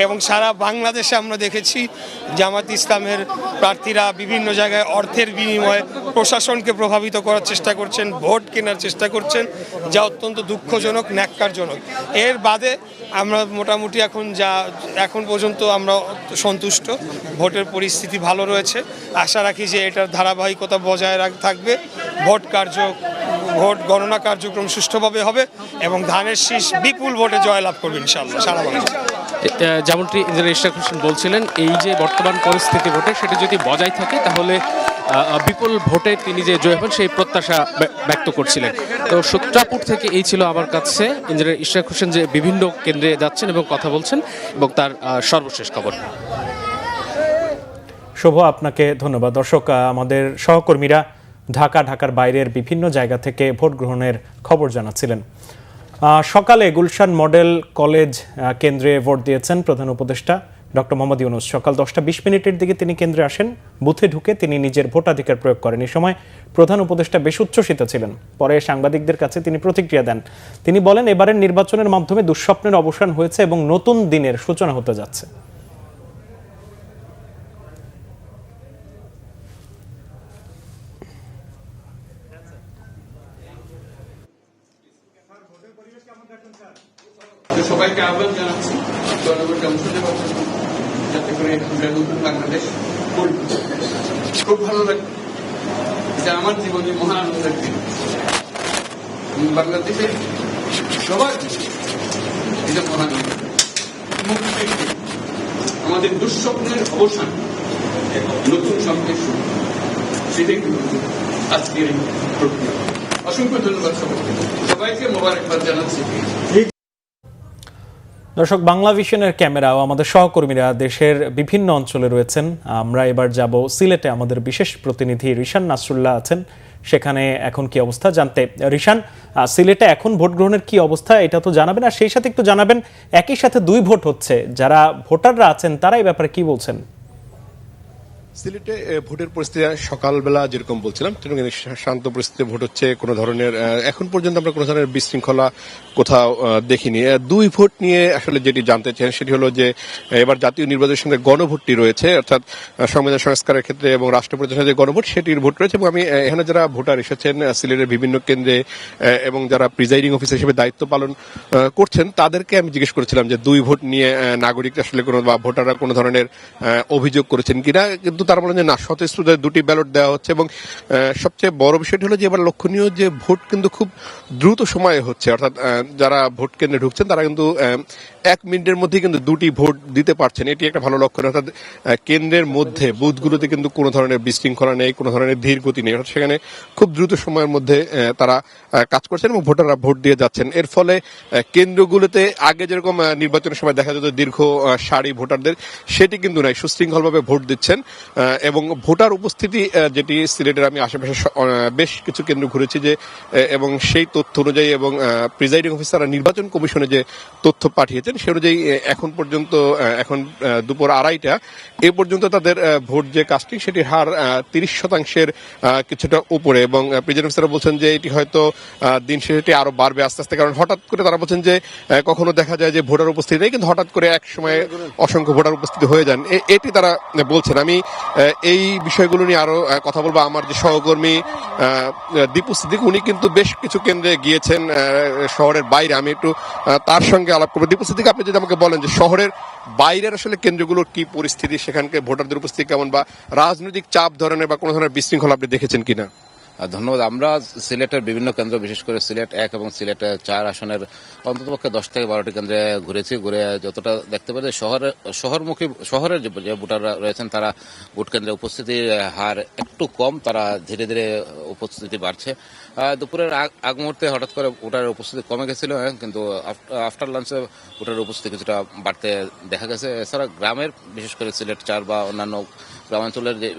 এবং সারা বাংলাদেশে আমরা দেখেছি জামাত ইসলামের প্রার্থীরা বিভিন্ন জায়গায় অর্থের বিনিময়ে প্রশাসনকে প্রভাবিত করার চেষ্টা করছেন, ভোট কেনার চেষ্টা করছেন, যা অত্যন্ত দুঃখজনক, ন্যাক্কারজনক। এর বাদে আমরা মোটামুটি এখন পর্যন্ত আমরা সন্তুষ্ট, ভোটের পরিস্থিতি ভালো রয়েছে। আশা রাখি যে এটার ধারাবাহিকতা বজায় থাকবে, ভোট গণনা কার্যক্রম সুষ্ঠুভাবে হবে এবং ধানের শীষ বিপুল ভোটে জয়লাভ করবে ইনশাআল্লাহ সারা বাংলাদেশে। যেমনটি ইঞ্জিনিয়ার ইশরাক হোসেন বলছিলেন, এই যে বর্তমান পরিস্থিতি ভোটে, সেটি যদি বজায় থাকে তাহলে বিপুল ভোটে তিনি যে জয় হবেন সেই প্রত্যাশা ব্যক্ত করছিলেন। তো সূত্রাপুর থেকে এই ছিল আমার কাছে ইঞ্জিনিয়ার ইশরাক হোসেন যে বিভিন্ন কেন্দ্রে যাচ্ছেন এবং কথা বলছেন এবং তার সর্বশেষ খবর। শুভ, আপনাকে ধন্যবাদ। দর্শক, আমাদের সহকর্মীরা ঢাকার বাইরের বিভিন্ন জায়গা থেকে ভোট গ্রহণের খবর জানাচ্ছিলেন। সকালে গুলশান মডেল কলেজ কেন্দ্রে ভোট দিয়েছেন প্রধান উপদেষ্টা ডক্টর মোহাম্মদ ইউনূস। সকাল 10:20 দিকে তিনি কেন্দ্রে আসেন। বুথে ঢুকে তিনি নিজের ভোটাধিকার প্রয়োগ করেন। এই সময় প্রধান উপদেষ্টা বেশ উচ্ছ্বসিত ছিলেন। পরে সাংবাদিকদের কাছে তিনি প্রতিক্রিয়া দেন। তিনি বলেন, এবারের নির্বাচনের মাধ্যমে দুঃস্বপ্নের অবসান হয়েছে এবং নতুন দিনের সূচনা হতে যাচ্ছে। সবাইকে আহ্বান জানাচ্ছি জনগণকে অংশ নেওয়ার জন্য, যাতে করে আমরা নতুন বাংলাদেশ করব। খুব ভালো লাগে যে আমার জীবনে মহা আনন্দের দিন। বাংলাদেশের সবার এটা মহান মুক্তির দিন, আমাদের দুঃস্বপ্নের অবসান, নতুন স্বপ্নের শুরু, সেটাই কিন্তু আজকের এই প্রক্রিয়া। অসংখ্য ধন্যবাদ সবাইকে মোবারকবাদ জানাচ্ছি। দর্শক, বাংলা ভিশনের ক্যামেরা ও আমাদের সহকর্মীরা দেশের বিভিন্ন অঞ্চলে রয়েছেন। আমরা এবার যাব সিলেটে। আমাদের বিশেষ প্রতিনিধি রিশান নাসরুল্লাহ আছেন সেখানে এখন কি অবস্থা জানতে রিশান, সিলেটে এখন ভোট গ্রহণের কি অবস্থা এটা তো জানাবেন, আর সেই সাথে একটু জানাবেন একই সাথে 2 ভোট হচ্ছে, যারা ভোটাররা আছেন তারা এই ব্যাপারে কি বলছেন? সিলেটে ভোটের পরিস্থিতি সকালবেলা যেরকম বলছিলাম শান্ত পরিস্থিতিতে ভোট হচ্ছে। কোনো ধরনের এখন পর্যন্ত আমরা কোনো ধরনের বিশৃঙ্খলা কোথাও দেখিনি। 2 ভোট নিয়ে আসলে যেটি জানতে চান সেটি হলো যে এবার জাতীয় নির্বাচনের সঙ্গে গণভোটটি রয়েছে, অর্থাৎ সংবিধান সংস্কারের ক্ষেত্রে এবং রাষ্ট্র প্রতিষ্ঠানের যে গণভোট সেটির ভোট রয়েছে। এবং আমি এখানে যারা ভোটার এসেছেন সিলেটের বিভিন্ন কেন্দ্রে এবং যারা প্রিজাইডিং অফিসার হিসেবে দায়িত্ব পালন করছেন তাদেরকে আমি জিজ্ঞেস করেছিলাম যে 2 ভোট নিয়ে নাগরিক আসলে কোনো বা ভোটাররা কোনো ধরনের অভিযোগ করেছেন কিনা, কিন্তু তারা বলেন যে না, স্বতঃস্ফূর্ত 2টি ব্যালট দেওয়া হচ্ছে। এবং সবচেয়ে বড় বিষয়টি হলো যে এবার লক্ষণীয় যে ভোট কিন্তু খুব দ্রুত সময়ে হচ্ছে, অর্থাৎ যারা ভোট কেন্দ্রে ঢুকছেন তারা কিন্তু 1 মিনিটের মধ্যে কিন্তু 2টি ভোট দিতে পারছেন। এটি একটা ভালো লক্ষণ, অর্থাৎ কেন্দ্রের মধ্যে বুথগুলোতে কিন্তু কোনো ধরনের বিশৃঙ্খলা নেই, কোনো ধরনের ধীর গতি নেই, অর্থাৎ সেখানে খুব দ্রুত সময়ের মধ্যে তারা কাজ করছেন এবং ভোটাররা ভোট দিয়ে যাচ্ছেন। এর ফলে কেন্দ্রগুলোতে আগে যেরকম নির্বাচনের সময় দেখা যেত দীর্ঘ সারি ভোটারদের, সেটি কিন্তু নাই, সুশৃঙ্খলভাবে ভোট দিচ্ছেন। এবং ভোটার উপস্থিতি যেটি সিলেটের আমি আশেপাশে বেশ কিছু কেন্দ্র ঘুরেছি যে এবং সেই তথ্য অনুযায়ী এবং প্রিজাইডিং অফিসাররা নির্বাচন কমিশনে যে তথ্য পাঠিয়েছেন সে অনুযায়ী এখন পর্যন্ত এখন দুপুর 2:30 এ পর্যন্ত তাদের ভোট যে কাস্টিং সেটির হার 30% কিছুটা উপরে। এবং প্রিজাইডিং অফিসাররা বলছেন যে এটি হয়তো দিন শেষে আরো বাড়বে আস্তে আস্তে, কারণ হঠাৎ করে তারা বলছেন যে কখনো দেখা যায় যে ভোটার উপস্থিতি নেই কিন্তু হঠাৎ করে এক সময় অসংখ্য ভোটার উপস্থিতি হয়ে যান, এটি তারা বলছেন। আমি এই বিষয়গুলো নিয়ে আরো কথা বলবো। আমার যে সহকর্মী দীপু সিদ্দিক উনি কিন্তু বেশ কিছু কেন্দ্রে গিয়েছেন শহরের বাইরে, আমি একটু তার সঙ্গে আলাপ করবো। দীপু সিদ্দিক, আপনি যদি আমাকে বলেন যে শহরের বাইরের আসলে কেন্দ্রগুলোর কি পরিস্থিতি, সেখানকার ভোটারদের উপস্থিতি কেমন, বা রাজনৈতিক চাপ ধরনের বা কোনো ধরনের বিশৃঙ্খলা আপনি দেখেছেন কিনা? ধন্যবাদ। আমরা সিলেটের বিভিন্ন কেন্দ্র, বিশেষ করে সিলেট 1 এবং সিলেট 4 আসনের অন্ততপক্ষে 10 থেকে 12টি কেন্দ্রে ঘুরেছি। ঘুরে যতটা দেখতে পারি শহরের যে ভোটাররা রয়েছেন তারা ভোট কেন্দ্রে উপস্থিতির হার একটু কম, তারা ধীরে ধীরে উপস্থিতি বাড়ছে। দুপুরের আগ মুহূর্তে হঠাৎ করে ভোটারের উপস্থিতি কমে গেছিল, কিন্তু আফটার লাঞ্চে ভোটারের উপস্থিতি কিছুটা বাড়তে দেখা গেছে। এছাড়া গ্রামের, বিশেষ করে সিলেট 4 বা অন্যান্য গ্রামাঞ্চলের যে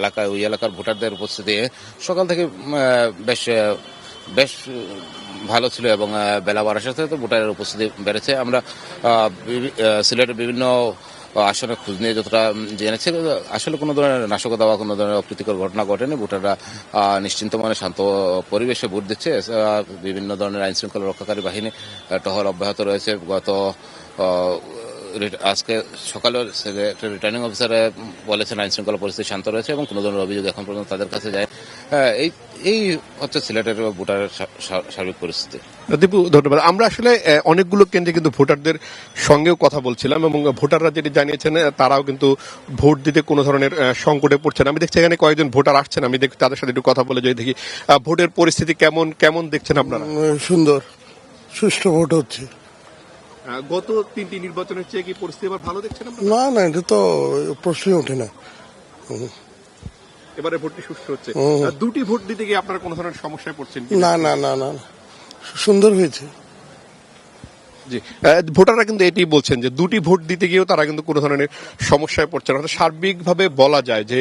এলাকায় ওই এলাকার ভোটারদের উপস্থিতি সকাল থেকে বেশ ভালো ছিল এবং বেলা বাড়ার সাথে সাথে ভোটারের উপস্থিতি বেড়েছে। আমরা সিলেটের বিভিন্ন আসনে খোঁজ নিয়ে যতটা জেনেছি আসলে কোনো ধরনের নাশকতা বা কোনো ধরনের অপ্রীতিকর ঘটনা ঘটেনি। ভোটাররা নিশ্চিন্ত মনে শান্ত পরিবেশে ভোট দিচ্ছে। বিভিন্ন ধরনের আইন শৃঙ্খলা রক্ষাকারী বাহিনী টহল অব্যাহত রয়েছে। আজকে সকালে রিটার্নিং অফিসার বলেছেন আইন শৃঙ্খলা পরিস্থিতি শান্ত রয়েছে এবং কোনো ধরনের অভিযোগ এখন পর্যন্ত তাদের কাছে যায়। এই হচ্ছে সিলেটের ভোটারের সার্বিক পরিস্থিতি। দীপু, ধন্যবাদ। আমরা আসলে অনেকগুলো কেন্দ্রে কিন্তু ভোটারদের সঙ্গেও কথা বলছিলাম এবং ভোটাররা যেটি জানিয়েছেন তারাও কিন্তু ভোট দিতে কোনো ধরনের সংকটে পড়ছেন। আমি দেখছি এখানে কয়েকজন ভোটার আসছেন, আমি দেখি তাদের সাথে একটু কথা বলে যাই, দেখি ভোটের পরিস্থিতি কেমন দেখছেন আপনারা? সুন্দর, সুষ্ঠু ভোট হচ্ছে। গত 3টি নির্বাচনের চেয়ে কি পরিস্থিতি এবার ভালো দেখছেন? না, এটা তো প্রশ্নই ওঠে না। এবারে ভোটটি সুষ্ঠু হচ্ছে। 2টি ভোট দিতে গিয়ে আপনারা কোনো ধরনের সমস্যায় পড়ছেন? না, সুন্দর হয়েছে। জি, ভোটাররা কিন্তু এটি বলছেন যে 2টি ভোট দিতে গিয়েও তারা কিন্তু কোনো ধরনের সমস্যায় পড়ছে না। সার্বিকভাবে বলা যায় যে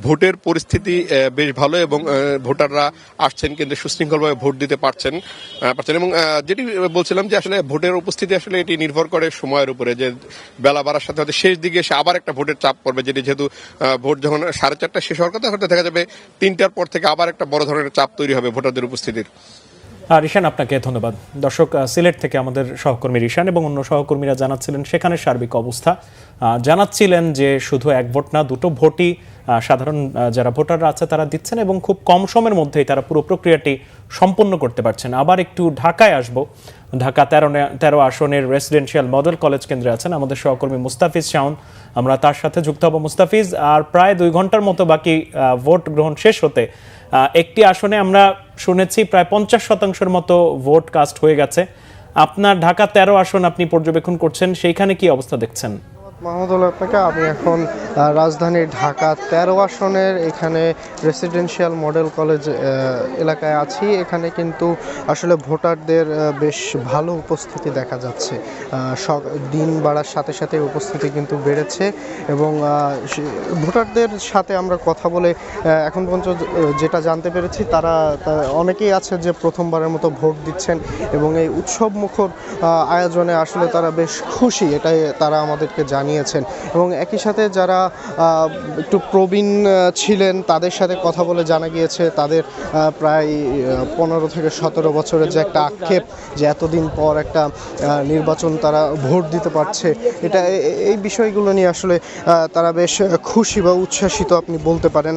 ভোটের পরিস্থিতি বেশ ভালো এবং ভোটাররা আসছেন কিন্তু সুশৃঙ্খলভাবে ভোট দিতে পারছেন। এবং যেটি বলছিলাম যে আসলে ভোটের উপস্থিতি আসলে এটি নির্ভর করে সময়ের উপরে, যে বেলা বাড়ার সাথে সাথে শেষ দিকে এসে আবার একটা ভোটের চাপ পড়বে, যেহেতু ভোট যখন 4:30 শেষ হওয়ার কথা হয়তো দেখা যাবে 3টার পর থেকে আবার একটা বড় ধরনের চাপ তৈরি হবে ভোটারদের উপস্থিতির। রিশান, আপনাকে ধন্যবাদ। দর্শক, সিলেট থেকে আমাদের সহকর্মী রিশান এবং অন্য সহকর্মীরা জানাচ্ছিলেন সেখানে সার্বিক অবস্থা, জানাচ্ছিলেন যে শুধু 1 ভোট না 2টো ভোটই সাধারণ যারা ভোটাররা আছে তারা দিচ্ছেন এবং খুব কম সময়ের মধ্যেই তারা পুরো প্রক্রিয়াটি সম্পন্ন করতে পারছেন। আবার একটু ঢাকায় আসবো। ঢাকা 13 আসনের রেসিডেন্সিয়াল মডেল কলেজ কেন্দ্রে আছেন আমাদের সহকর্মী মুস্তাফিজ শাওন, আমরা তার সাথে যুক্ত হব। মুস্তাফিজ, আর প্রায় 2 ঘন্টার মতো বাকি ভোট গ্রহণ শেষ হতে। একটি আসনে আমরা শুনেছি প্রায় 50% মতো ভোট কাস্ট হয়ে গেছে। আপনার ঢাকা 13 আসন আপনি পর্যবেক্ষণ করছেন, সেইখানে কি অবস্থা দেখছেন? মাহমুদুল আপনাকে। আমি এখন রাজধানীর ঢাকা 13 আসনের এখানে রেসিডেন্সিয়াল মডেল কলেজ এলাকায় আছি। এখানে কিন্তু আসলে ভোটারদের বেশ ভালো উপস্থিতি দেখা যাচ্ছে। দিন বাড়ার সাথে সাথে উপস্থিতি কিন্তু বেড়েছে এবং ভোটারদের সাথে আমরা কথা বলে এখন পর্যন্ত যেটা জানতে পেরেছি তারা অনেকেই আছে যে প্রথমবারের মতো ভোট দিচ্ছেন এবং এই উৎসব মুখর আয়োজনে আসলে তারা বেশ খুশি, এটাই তারা আমাদেরকে জানিয়েছেন। এবং একই সাথে যারা একটু প্রবীণ ছিলেন তাদের সাথে কথা বলে জানা গিয়েছে তাদের প্রায় 15 থেকে 17 বছরের যে একটা আক্ষেপ যে এতদিন পর একটা নির্বাচন তারা ভোট দিতে পারছে, এটা এই বিষয়গুলো নিয়ে আসলে তারা বেশ খুশি বা উচ্ছ্বাসিত আপনি বলতে পারেন।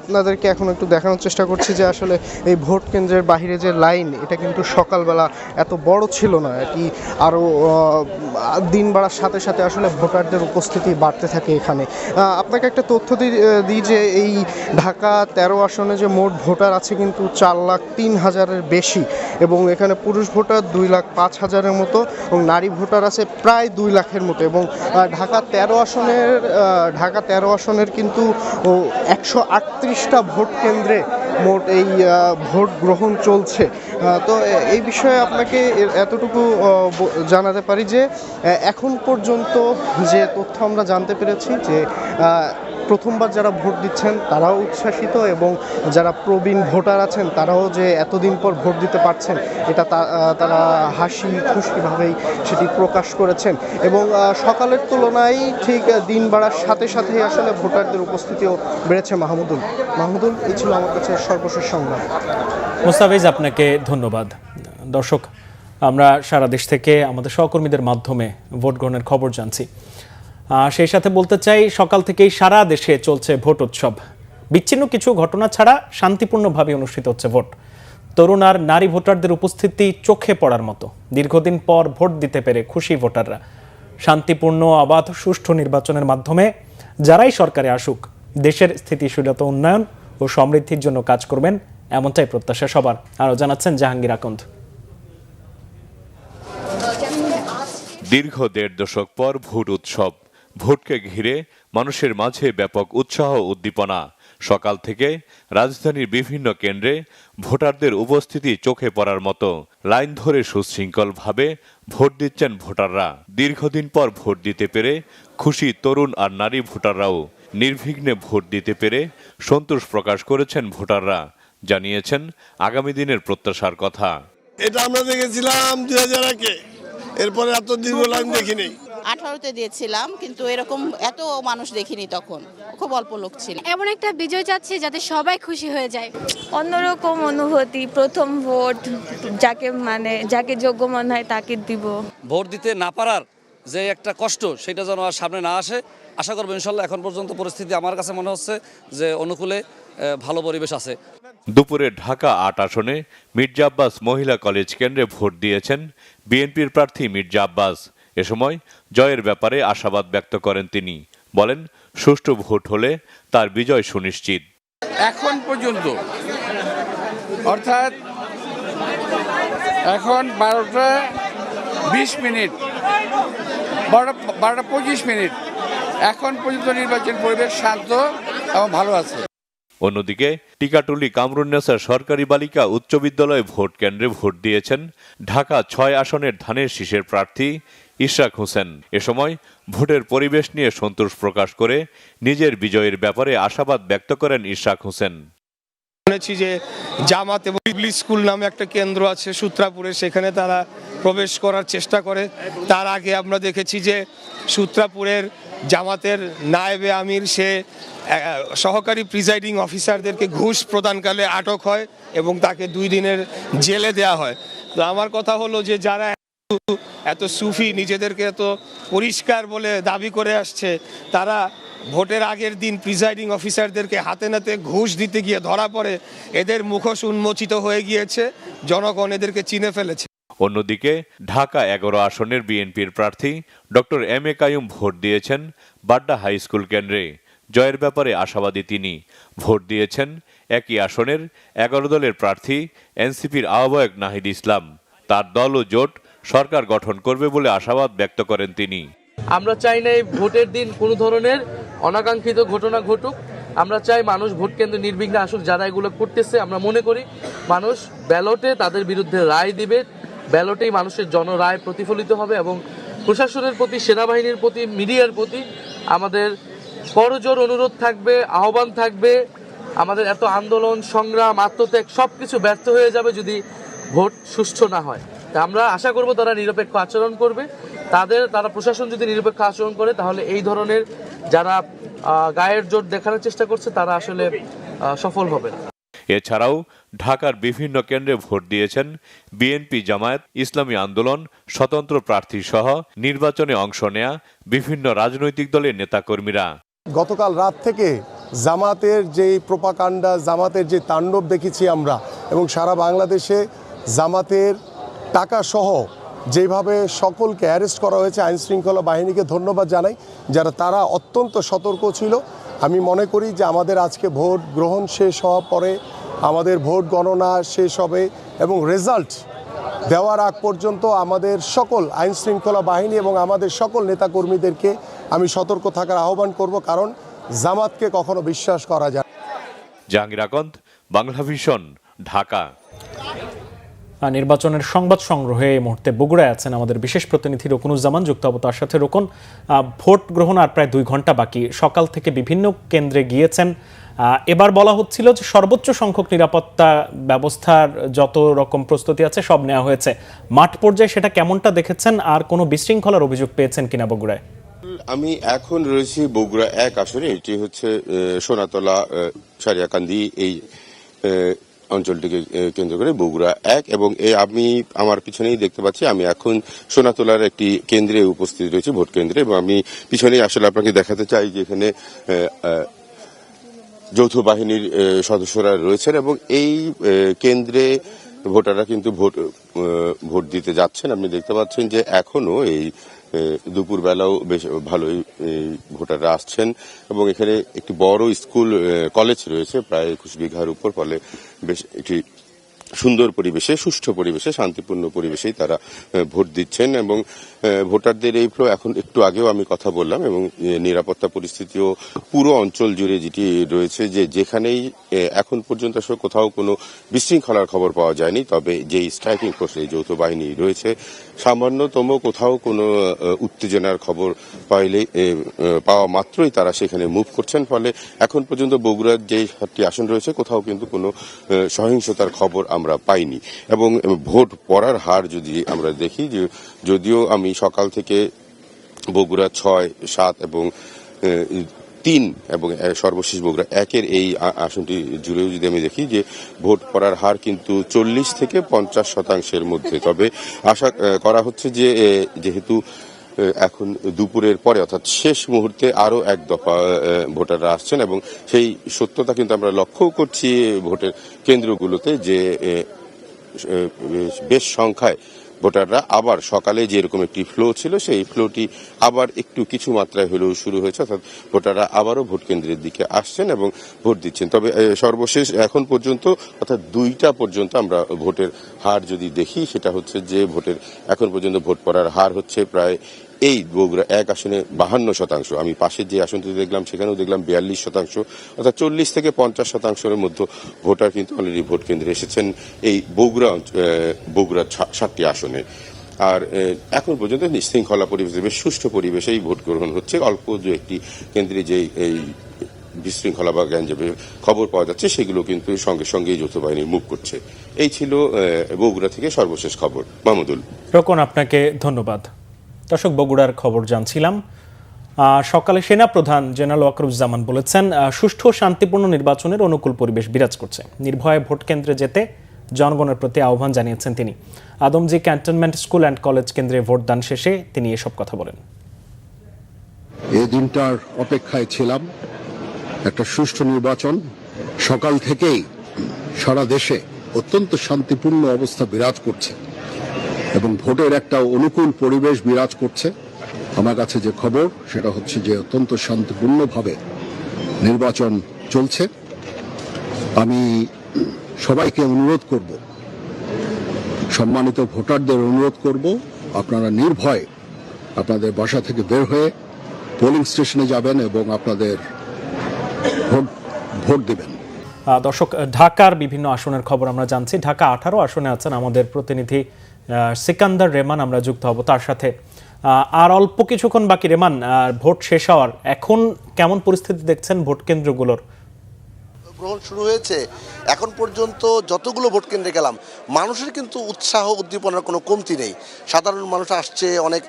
আপনাদেরকে এখন একটু দেখানোর চেষ্টা করছি যে আসলে এই ভোট কেন্দ্রের বাইরে যে লাইন, এটা কিন্তু সকালবেলা এত বড় ছিল না, এটি আরও দিন বাড়ার সাথে সাথে আসলে ভোটারদের উপস্থিতি বাড়তে থাকে এখানে। আপনাকে একটা তথ্য দিই যে এই ঢাকা 13 আসনে যে মোট ভোটার আছে কিন্তু 4,03,000-এর বেশি এবং এখানে পুরুষ ভোটার 2,05,000-এর মতো এবং নারী ভোটার আছে প্রায় 2 লাখের মতো। এবং ঢাকা 13 আসনের কিন্তু 138টা ভোট কেন্দ্রে মোট এই ভোট গ্রহণ চলছে। তো এই বিষয়ে আপনাকে এতটুকু জানাতে পারি যে এখন পর্যন্ত যে তথ্য আমরা জানতে পেরেছি যে প্রথমবার যারা ভোট দিচ্ছেন তারাও উচ্ছ্বাসিত এবং যারা প্রবীণ ভোটার আছেন তারাও যে এতদিন পর ভোট দিতে পারছেন এটা তারা হাসি খুশিভাবেই সেটি প্রকাশ করেছেন। এবং সকালের তুলনায় ঠিক দিন বাড়ার সাথে সাথেই আসলে ভোটারদের উপস্থিতিও বেড়েছে। মাহমুদুল, এই ছিল আমার কাছে সর্বশেষ সংবাদ। মুস্তাফিজ, আপনাকে ধন্যবাদ। দর্শক, আমরা সারা দেশ থেকে আমাদের সহকর্মীদের মাধ্যমে ভোট গ্রহণের খবর জানছি। সেই সাথে বলতে চাই, সকাল থেকেই সারা দেশে চলছে ভোট উৎসব। বিচ্ছিন্ন কিছু ঘটনা ছাড়া শান্তিপূর্ণভাবে অনুষ্ঠিত হচ্ছে ভোট। তরুণ আর নারী ভোটারদের উপস্থিতি চোখে পড়ার মতো। দীর্ঘদিন পর ভোট দিতে পেরে খুশি ভোটাররা। শান্তিপূর্ণ, অবাধ, সুষ্ঠু নির্বাচনের মাধ্যমে যারাই সরকারে আসুক দেশের স্থিতিশীলতা উন্নয়ন ও সমৃদ্ধির জন্য কাজ করবেন, এমনটাই প্রত্যাশা সবার। আরও জানাচ্ছেন জাহাঙ্গীর আকন্দ। দীর্ঘ 1.5 দশক পর ভোট উৎসব। ভোটকে ঘিরে মানুষের মাঝে ব্যাপক উৎসাহ উদ্দীপনা। সকাল থেকে রাজধানীর বিভিন্ন কেন্দ্রে ভোটারদের উপস্থিতি চোখে পড়ার মতো। লাইন ধরে সুশৃঙ্খলভাবে ভোট দিচ্ছেন ভোটাররা। দীর্ঘদিন পর ভোট দিতে পেরে খুশি তরুণ আর নারী ভোটাররাও। নির্বিঘ্নে ভোট দিতে পেরে সন্তোষ প্রকাশ করেছেন ভোটাররা। জানিয়েছেন আগামী দিনের প্রত্যাশার কথা। এটা আমরা দেখেছিলাম 2001-এ, এরপরে এত দীর্ঘ লাইন দেখিনি। 18-তে দিয়েছিলাম, কিন্তু এরকম এত মানুষ দেখিনি, তখন খুব অল্প লোক ছিল। এমন একটা বিজয় চাচ্ছি যাতে সবাই খুশি হয়ে যায়। অন্যরকম অনুভূতি, প্রথম ভোট, যাকে যোগ্য মনে হয় তাকে দিব। ভোট দিতে না পারার যে একটা কষ্ট, সেটা যেন আর সামনে না আসে আশা করবো ইনশাল্লাহ। এখন পর্যন্ত পরিস্থিতি আমার কাছে মনে হচ্ছে যে অনুকূলে, ভালো পরিবেশ আছে। দুপুরে ঢাকা 8 আসনে মির্জা আব্বাস মহিলা কলেজ কেন্দ্রে ভোট দিয়েছেন বিএনপির প্রার্থী মির্জা আব্বাস। এ সময় জয়ের ব্যাপারে আশাবাদ ব্যক্ত করেন তিনি। বলেন, সুষ্ঠু ভোট হলে তার বিজয় সুনিশ্চিত। এখন পর্যন্ত অর্থাৎ এখন 12টা 20 মিনিট, 12টা 25 মিনিট, এখন পর্যন্ত নির্বাচন পরিবেশ শান্ত এবং ভালো আছে। অন্যদিকে টিকাটুলি কামরুন্নেসা সরকারি বালিকা উচ্চ বিদ্যালয়ে ভোট কেন্দ্রে ভোট দিয়েছেন ঢাকা 6 আসনের ধানের শীষের প্রার্থী ইশরাক হোসেন। এ সময় ভোটের পরিবেশ নিয়ে সন্তোষ প্রকাশ করে নিজের বিজয়ের ব্যাপারে আশাবাদ ব্যক্ত করেন ইশরাক হোসেন। শুনেছি যে জামাত এবং স্কুল নামে একটা কেন্দ্র আছে সূত্রাপুরে, সেখানে তারা প্রবেশ করার চেষ্টা করে। তার আগে আমরা দেখেছি যে সূত্রাপুরের জামাতের নায়েবে আমির সে সহকারী প্রিজাইডিং অফিসারদেরকে ঘুষ প্রদানকালে আটক হয় এবং তাকে 2 দিনের জেলে দেওয়া হয়। তো আমার কথা হলো যে যারা এত সুফি, নিজেদেরকে এত পরিষ্কার বলে দাবি করে আসছে, তারা ভোটের আগের দিন প্রিজাইডিং অফিসারদেরকে হাতে নাতে ঘুষ দিতে গিয়ে ধরা পড়ে। এদের মুখোশ উন্মোচিত হয়ে গিয়েছে, জনগণ এদেরকে চিনে ফেলেছে। অন্যদিকে ঢাকা 11 আসনের বিএনপির প্রার্থী ডক্টর এম.এ. কাইয়ুম ভোট দিয়েছেন বাড্ডা হাই স্কুল কেন্দ্রে। জয়ের ব্যাপারে আশাবাদী তিনি। ভোট দিয়েছেন একই আসনের 11 দলের প্রার্থী এনসিপির আহ্বায়ক নাহিদ ইসলাম। তার দল ও জোট সরকার গঠন করবে বলে আশাবাদ ব্যক্ত করেন তিনি। আমরা চাই না এই ভোটের দিন কোনো ধরনের অনাকাঙ্ক্ষিত ঘটনা ঘটুক। আমরা চাই মানুষ ভোট কেন্দ্রে নির্বিঘ্নে আসুক। যারা এগুলো করতেছে, আমরা মনে করি মানুষ ব্যালটে তাদের বিরুদ্ধে রায় দিবে, ব্যালটেই মানুষের জনরায় প্রতিফলিত হবে। এবং প্রশাসনের প্রতি, সেনাবাহিনীর প্রতি, মিডিয়ার প্রতি আমাদের করজোর অনুরোধ থাকবে, আহ্বান থাকবে। আমাদের এত আন্দোলন, সংগ্রাম, আত্মত্যাগ সব কিছু ব্যর্থ হয়ে যাবে যদি ভোট সুষ্ঠু না হয়। তা আমরা আশা করব তারা নিরপেক্ষ আচরণ করবে। তারা প্রশাসন যদি নিরপেক্ষ আচরণ করে, তাহলে এই ধরনের যারা গায়ের জোর দেখানোর চেষ্টা করছে তারা আসলে সফল হবে না। এছাড়াও ঢাকার বিভিন্ন কেন্দ্রে ভোট দিয়েছেন বিএনপি, জামায়াত ইসলামী আন্দোলন, স্বতন্ত্র প্রার্থী সহ নির্বাচনে অংশ নেয়া বিভিন্ন রাজনৈতিক দলের নেতাকর্মীরা। গতকাল রাত থেকে জামাতের যে প্রোপাকাণ্ডা, জামাতের যে তাণ্ডব দেখেছি আমরা, এবং সারা বাংলাদেশে জামাতের টাকা সহ যেভাবে সকলকে অ্যারেস্ট করা হয়েছে, আইনশৃঙ্খলা বাহিনীকে ধন্যবাদ জানাই তারা অত্যন্ত সতর্ক ছিল। আমি মনে করি যে আমাদের আজকে ভোট গ্রহণ শেষ হওয়ার পরে আমাদের ভোট গণনা শেষ হবে এবং রেজাল্ট দেওয়ার আগ পর্যন্ত আমাদের সকল আইনশৃঙ্খলা বাহিনী এবং আমাদের সকল নেতাকর্মীদেরকে আমি সতর্ক থাকার আহ্বান করব, কারণ জামাতকে কখনো বিশ্বাস করা যায়। জাহাঙ্গীর আকন্দ, বাংলা ভিশন, ঢাকা। নির্বাচনের সংবাদ সংগ্রহে এই মুহূর্তে বগুড়ায় আছেন আমাদের বিশেষ প্রতিনিধি রকুনুজ্জামান, যুক্ত হব তার সাথে। রকুন, ভোট গ্রহণ আর প্রায় 2 ঘন্টা বাকি, সকাল থেকে বিভিন্ন কেন্দ্রে গিয়েছেন। এবার বলা হচ্ছিল যে সর্বোচ্চ সংখ্যক নিরাপত্তা ব্যবস্থার যত রকম প্রস্তুতি আছে সব নেওয়া হয়েছে। মাঠ পর্যায়ে সেটা কেমনটা দেখেছেন, আর কোনো বিশৃঙ্খলার অভিযোগ পেয়েছেন কিনা বগুড়ায়? আমি এখন রয়েছি বগুড়া 1 আসনে। এটি হচ্ছে সোনাতলা, সারিয়াকান্দি এই অঞ্চলটিকে কেন্দ্র করে বগুড়া 1, এবং আমি আমার পিছনেই দেখতে পাচ্ছি আমি এখন সোনাতলার একটি কেন্দ্রে উপস্থিত রয়েছি, ভোট কেন্দ্রে। এবং আমি পিছনেই আসলে আপনাকে দেখাতে চাই যে এখানে যৌথ বাহিনীর সদস্যরা রয়েছেন এবং এই কেন্দ্রে ভোটাররা কিন্তু ভোট দিতে যাচ্ছেন। আপনি দেখতে পাচ্ছেন যে এখনো এই দুপুরবেলাও বেশ ভালোই ভোটাররা আসছেন এবং এখানে একটি বড় স্কুল কলেজ রয়েছে প্রায় 21 বিঘার উপর, ফলে বেশ একটি সুন্দর পরিবেশে, সুষ্ঠু পরিবেশে, শান্তিপূর্ণ পরিবেশেই তারা ভোট দিচ্ছেন। এবং ভোটারদের এই ফ্লো, এখন একটু আগেও আমি কথা বললাম, এবং নিরাপত্তা পরিস্থিতিও পুরো অঞ্চল জুড়ে যেটি রয়েছে, যে যেখানেই এখন পর্যন্ত আসলে কোথাও কোনো বিশৃঙ্খলার খবর পাওয়া যায়নি। তবে যেই স্ট্রাইকিং ফোর্স, এই যৌথ বাহিনী রয়েছে, সামান্যতম কোথাও কোনো উত্তেজনার খবর পাওয়া মাত্রই তারা সেখানে মুভ করছেন। ফলে এখন পর্যন্ত বগুড়ার যে 7টি আসন রয়েছে, কোথাও কিন্তু কোনো সহিংসতার খবর আমরা পাইনি। এবং ভোট পড়ার হার যদি আমরা দেখি, যে যদিও আমি সকাল থেকে বগুড়া 6, 7 এবং 3 এবং সর্বশেষ বগুড়া 1-এর এই আসনটি জুড়েও যদি আমি দেখি, যে ভোট পড়ার হার কিন্তু 40 থেকে 50% মধ্যে। তবে আশা করা হচ্ছে যে যেহেতু এখন দুপুরের পরে, অর্থাৎ শেষ মুহূর্তে আরো 1 দফা ভোটাররা আসছেন, এবং সেই সত্যতা কিন্তু আমরা লক্ষ্য করছি ভোটের কেন্দ্রগুলোতে, যে বেশ সংখ্যায় ভোটাররা আবার সকালে যেরকম একটি ফ্লো ছিল, সেই ফ্লোটি আবার একটু কিছু মাত্রায় হলেও শুরু হয়েছে, অর্থাৎ ভোটাররা আবারও ভোট কেন্দ্রের দিকে আসছেন এবং ভোট দিচ্ছেন। তবে সর্বশেষ এখন পর্যন্ত, অর্থাৎ 2টা পর্যন্ত আমরা ভোটের হার যদি দেখি, সেটা হচ্ছে যে ভোটের এখন পর্যন্ত ভোট পড়ার হার হচ্ছে প্রায় এই বগুড়া 1 আসনে 52%। আমি পাশের যে আসনটি দেখলাম সেখানেও দেখলাম 42%, অর্থাৎ 40 থেকে 50%-এর মধ্যে ভোটার কিন্তু অলরেডি ভোট কেন্দ্রে এসেছেন এই বগুড়া 7টি আসনে। আর এখন পর্যন্ত নিশৃঙ্খলা পরিবেশে, বেশ সুষ্ঠু পরিবেশেই ভোট গ্রহণ হচ্ছে। অল্প দু একটি কেন্দ্রে যে এই বিশৃঙ্খলা বা গ্যাঞ্জামের খবর পাওয়া যাচ্ছে, সেগুলো কিন্তু সঙ্গে সঙ্গে যৌথ বাহিনী মুভ করছে। এই ছিল বগুড়া থেকে সর্বশেষ খবর। মাহমুদুল। রকন, আপনাকে ধন্যবাদ। দর্শক, বগুড়ার খবর জানছিলাম। সকালে সেনাপ্রধান জেনারেল ওয়াকারুজ্জামান বলেছেন, সুষ্ঠু শান্তিপূর্ণ নির্বাচনের অনুকূল পরিবেশ বিরাজ করছে। নির্ভয়ে ভোট কেন্দ্রে যেতে জনগণের প্রতি আহ্বান জানিয়েছেন তিনি। Adamjee cantonment school and college কেন্দ্রে ভোটদান শেষে তিনি এসব কথা বলেন। এই দিনটার অপেক্ষায় ছিলাম, একটা সুষ্ঠু নির্বাচন। সকাল থেকেই সারা দেশে অত্যন্ত শান্তিপূর্ণ অবস্থা বিরাজ করছে এবং ভোটের একটা অনুকূল পরিবেশ বিরাজ করছে। আমার কাছে যে খবর, সেটা হচ্ছে যে অত্যন্ত শান্তিপূর্ণভাবে নির্বাচন চলছে। আমি সবাইকে অনুরোধ করব, সম্মানিত ভোটারদের অনুরোধ করব, আপনারা নির্ভয়ে আপনাদের বাসা থেকে বের হয়ে পোলিং স্টেশনে যাবেন এবং আপনাদের ভোট দেবেন। দর্শক, ঢাকার বিভিন্ন আসনের খবর আমরা জানছি। ঢাকা 18 আসনে আছেন আমাদের প্রতিনিধি সিকান্দার রেমান, আমরা যুক্ত হব তার সাথে। আর অল্প কিছুক্ষণ বাকি রেমান, ভোট শেষ হওয়ার। এখন কেমন পরিস্থিতি দেখছেন ভোট কেন্দ্রগুলোর? গ্রহণ শুরু হয়েছে। এখন পর্যন্ত যতগুলো ভোট কেন্দ্রে গেলাম, মানুষের কিন্তু উৎসাহ উদ্দীপনার কোনো কমতি নেই। সাধারণ মানুষ আসছে, অনেক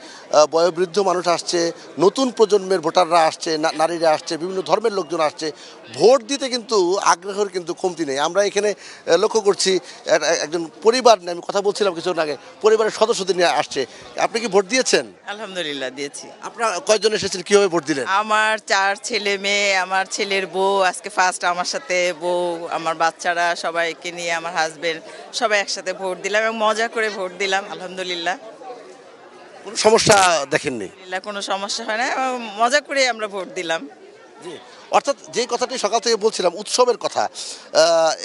বয়োবৃদ্ধ মানুষ আসছে, নতুন প্রজন্মের ভোটাররা আসছে, নারীরা আসছে, বিভিন্ন ধর্মের লোকজন আসছে। ভোট দিতে কিন্তু আগ্রহের কিন্তু কমতি নেই। আমরা এখানে লক্ষ্য করছি একজন পরিবার নিয়ে আমি কথা বলছিলাম কিছুক্ষণ আগে, পরিবারের সদস্যদের নিয়ে আসছে। আপনি কি ভোট দিয়েছেন? আলহামদুলিল্লাহ দিয়েছি। আপনারা কয়জন এসেছেন, কিভাবে ভোট দিলেন? আমার 4 ছেলে মেয়ে, আমার ছেলের বউ আজকে ফার্স্ট, আমার সাথে বউ, আমার বাচ্চারা সবাইকে নিয়ে, আমার হাজবেন্ড, সবাই একসাথে ভোট দিলাম এবং মজা করে ভোট দিলাম। আলহামদুলিল্লাহ কোনো সমস্যা দেখেননি? কোনো সমস্যা হয় না, মজা করে আমরা ভোট দিলাম। জি, অর্থাৎ যে কথাটি সকাল থেকে বলছিলাম, উৎসবের কথা।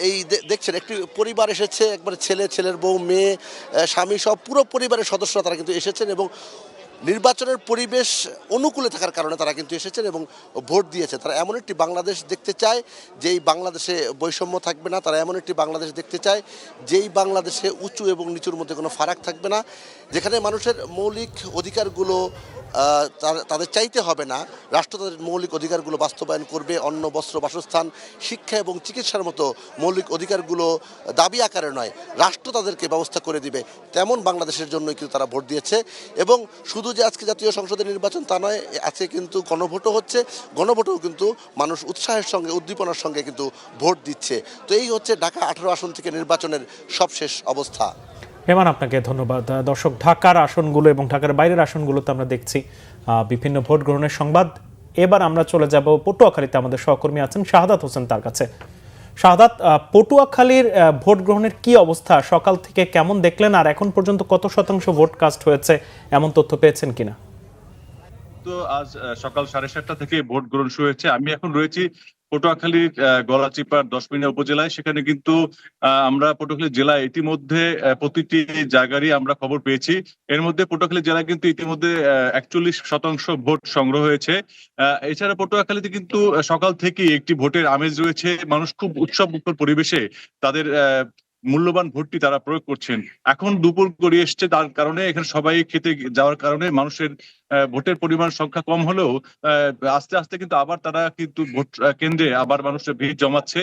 এই দেখছেন একটি পরিবার এসেছে, একবারে ছেলে, ছেলের বউ, মেয়ে, স্বামী, সব পুরো পরিবারের সদস্যরা তারা কিন্তু এসেছেন এবং নির্বাচনের পরিবেশ অনুকূলে থাকার কারণে তারা কিন্তু এসেছেন এবং ভোট দিয়েছে। তারা এমন একটি বাংলাদেশ দেখতে চায় যেই বাংলাদেশে বৈষম্য থাকবে না। তারা এমন একটি বাংলাদেশ দেখতে চায় যেই বাংলাদেশে উঁচু এবং নিচুর মধ্যে কোনো ফারাক থাকবে না, যেখানে মানুষের মৌলিক অধিকারগুলো তাদের চাইতে হবে না, রাষ্ট্র তাদের মৌলিক অধিকারগুলো বাস্তবায়ন করবে। অন্ন, বস্ত্র, বাসস্থান, শিক্ষা এবং চিকিৎসার মতো মৌলিক অধিকারগুলো দাবি আকারে নয়, রাষ্ট্র তাদেরকে ব্যবস্থা করে দিবে। তেমন বাংলাদেশের জন্যই কিন্তু তারা ভোট দিয়েছে। এবং শুধু যে আজকে জাতীয় সংসদের নির্বাচন তা নয়, আছে কিন্তু গণভোটও হচ্ছে। গণভোটেও কিন্তু মানুষ উৎসাহের সঙ্গে, উদ্দীপনার সঙ্গে কিন্তু ভোট দিচ্ছে। তো এই হচ্ছে ঢাকা 18 আসন থেকে নির্বাচনের সবশেষ অবস্থা। হেমান, আপনাকে ধন্যবাদ। দর্শক, ঢাকার আসনগুলো এবং ঢাকার বাইরের আসনগুলোতে আমরা দেখছি বিভিন্ন ভোট গ্রহণের সংবাদ। এবার আমরা চলে যাব পটুয়াখালীতে, আমাদের সহকর্মী আছেন শাহাদাত হোসেন, তার কাছে। শাহাদাত, পটুয়াখালীর ভোট গ্রহণের কি অবস্থা? সকাল থেকে কেমন দেখলেন, আর এখন পর্যন্ত কত শতাংশ ভোট কাস্ট হয়েছে, এমন তথ্য পেয়েছেন কিনা? তো আজ সকাল 7:30 থেকে ভোট গ্রহণ শুরু হয়েছে। আমি এখন রয়েছি পটুয়াখালীর গলাচিপার 10 মিনা উপজেলায়। সেখানে কিন্তু আমরা পটুয়াখালী জেলায় ইতিমধ্যে প্রতিটি জায়গারই আমরা খবর পেয়েছি। এর মধ্যে পটুয়াখালী জেলায় কিন্তু ইতিমধ্যে 41% ভোট সংগ্রহ হয়েছে। এছাড়া পটুয়াখালীতে কিন্তু সকাল থেকে একটি ভোটের আমেজ রয়েছে। মানুষ খুব উৎসব মুখর পরিবেশে তাদের মূল্যবান ভোটটি তারা প্রয়োগ করছেন। এখন দুপুর গড়িয়ে এসছে, তার কারণে এখানে সবাই খেতে যাওয়ার কারণে মানুষের ভোটের পরিমাণ সংখ্যা কম হলেও আস্তে আস্তে কিন্তু আবার তারা কিন্তু ভোট কেন্দ্রে আবার মানুষের ভিড় জমাচ্ছে।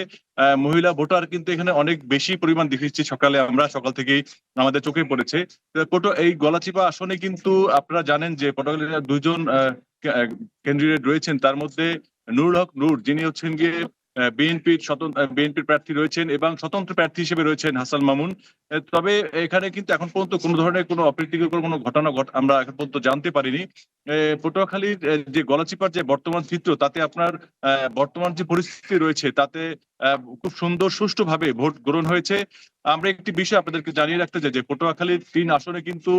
মহিলা ভোটার কিন্তু এখানে অনেক বেশি পরিমাণ দেখেছি সকালে, আমরা সকাল থেকেই আমাদের চোখে পড়েছে। এই গলাচিপা আসনে কিন্তু আপনারা জানেন যে পটুয়াখালীর 2 জন ক্যান্ডিডেট রয়েছেন। তার মধ্যে নুরুল হক নূর, যিনি হচ্ছেন গিয়ে বিএনপির প্রার্থী রয়েছেন, এবং স্বতন্ত্র প্রার্থী হিসেবে রয়েছেন হাসান মামুন। তবে এখানে কিন্তু এখন পর্যন্ত কোনো ধরনের কোনো অপ্রীতিকর কোনো ঘটনা আমরা এখন পর্যন্ত জানতে পারিনি। পটুয়াখালীর যে গলাচিপার যে বর্তমান চিত্র, তাতে আপনার বর্তমান যে পরিস্থিতি রয়েছে তাতে খুব সুন্দর সুষ্ঠুভাবে ভোট গ্রহণ হয়েছে। আমরা একটি বিষয় আপনাদেরকে জানিয়ে রাখতে চাই যে পটুয়াখালীর 3 আসনে কিন্তু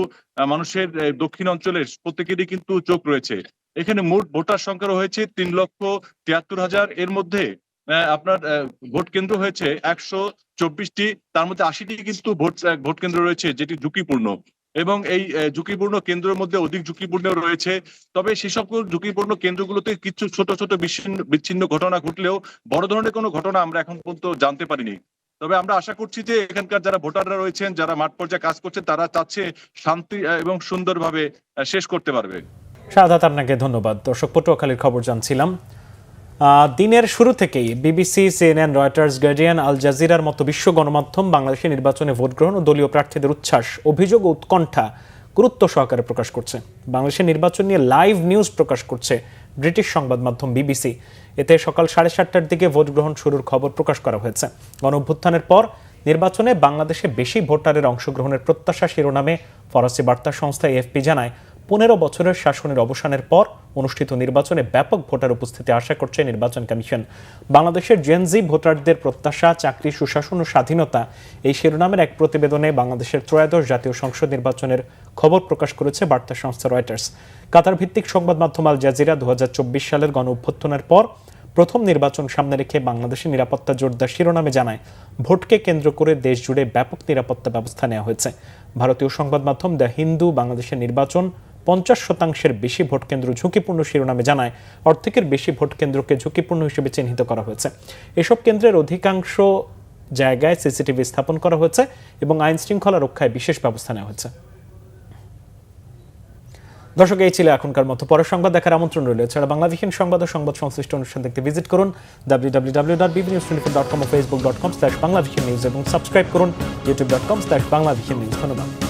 মানুষের দক্ষিণ অঞ্চলের প্রত্যেকেরই কিন্তু চোখ রয়েছে। এখানে মোট ভোটার সংখ্যা হয়েছে 3,73,000। এর মধ্যে আপনার ভোট কেন্দ্র হয়েছে 124টি, তার মধ্যে 80টি কিন্তু ভোট কেন্দ্র রয়েছে যেটি ঝুঁকিপূর্ণ, এবং এই ঝুঁকিপূর্ণ কেন্দ্রের মধ্যে অধিক ঝুঁকিপূর্ণ রয়েছে। তবে সেই সকল ঝুঁকিপূর্ণ কেন্দ্রগুলোতে কিছু ছোট ছোট বিচ্ছিন্ন ঘটনা ঘটলেও বড় ধরনের কোনো ঘটনা আমরা এখন পর্যন্ত জানতে পারিনি। তবে আমরা আশা করছি যে এখানকার যারা ভোটাররা রয়েছেন, যারা মাঠ পর্যায়ে কাজ করছেন, তারা চাচ্ছে শান্তি এবং সুন্দরভাবে শেষ করতে পারবে। শাহাদাত, আপনাকে ধন্যবাদ। দর্শক, পটুয়াখালীর খবর জানছিলাম। দিনের শুরু থেকেই বিবিসি, সিএনএন, রয়টার্স, গার্ডিয়ান, আল জাজিরার মতো বিশ্ব গণমাধ্যম বাংলাদেশের নির্বাচনে ভোট গ্রহণ ও দলীয় প্রার্থীদের উচ্ছ্বাস, অভিযোগ ও উৎকণ্ঠা গুরুত্ব সহকারে প্রকাশ করছে। বাংলাদেশের নির্বাচন নিয়ে লাইভ নিউজ প্রকাশ করছে ব্রিটিশ সংবাদ মাধ্যম বিবিসি। এতে সকাল 7:30টার দিকে ভোট গ্রহণ শুরুর খবর প্রকাশ করা হয়েছে। গণঅভ্যুত্থানের পর নির্বাচনে বাংলাদেশে বেশি ভোটারের অংশগ্রহণের প্রত্যাশা শিরোনামে ফরাসি বার্তা সংস্থা এএফপি জানায়, 15 বছরের শাসনের অবসানের পর অনুষ্ঠিত নির্বাচনে ব্যাপক ভোটার উপস্থিতি আশা করছে নির্বাচন কমিশন। বাংলাদেশের জেনজি ভোটারদের প্রত্যাশা, চাকরি, সুশাসন ও স্বাধীনতা, এই শিরোনামের এক প্রতিবেদনে বাংলাদেশের 13শ জাতীয় সংসদ নির্বাচনের খবর প্রকাশ করেছে বার্তা সংস্থা রয়টার্স। কাতার ভিত্তিক সংবাদ মাধ্যম আল জাজিরা 2024 সালের গণঅভ্যুত্থানের পর প্রথম নির্বাচন সামনে রেখে বাংলাদেশের নিরাপত্তা জোরদার শিরোনামে জানায়, ভোটকে কেন্দ্র করে দেশ জুড়ে ব্যাপক নিরাপত্তা ব্যবস্থা নেওয়া হয়েছে। ভারতীয় সংবাদ মাধ্যম দ্য হিন্দু বাংলাদেশের নির্বাচন 50% বেশি ভোট কেন্দ্র ঝুঁকিপূর্ণ শিরোনামে জানায় অর্ধেকের বেশি ভোট কেন্দ্রকে ঝুঁকিপূর্ণ হিসেবে চিহ্নিত করা হয়েছে। এসব কেন্দ্রের অধিকাংশ জায়গায় সিসিটিভি স্থাপন করা হয়েছে এবং আইন শৃঙ্খলা রক্ষায় বিশেষ ব্যবস্থা নেওয়া হয়েছে। দর্শক, এই ছিল এখনকার মতো। পরের সংবাদ দেখার আমন্ত্রণ রইল। এছাড়া বাংলাভিশন সংবাদ ও সংবাদ সংশ্লিষ্ট অনুষ্ঠান দেখতে ভিজিট করুন www.bbnews24.com ও facebook.com/banglavisionnews এবং সাবস্ক্রাইব করুন youtube.com/banglavisionnews। ধন্যবাদ।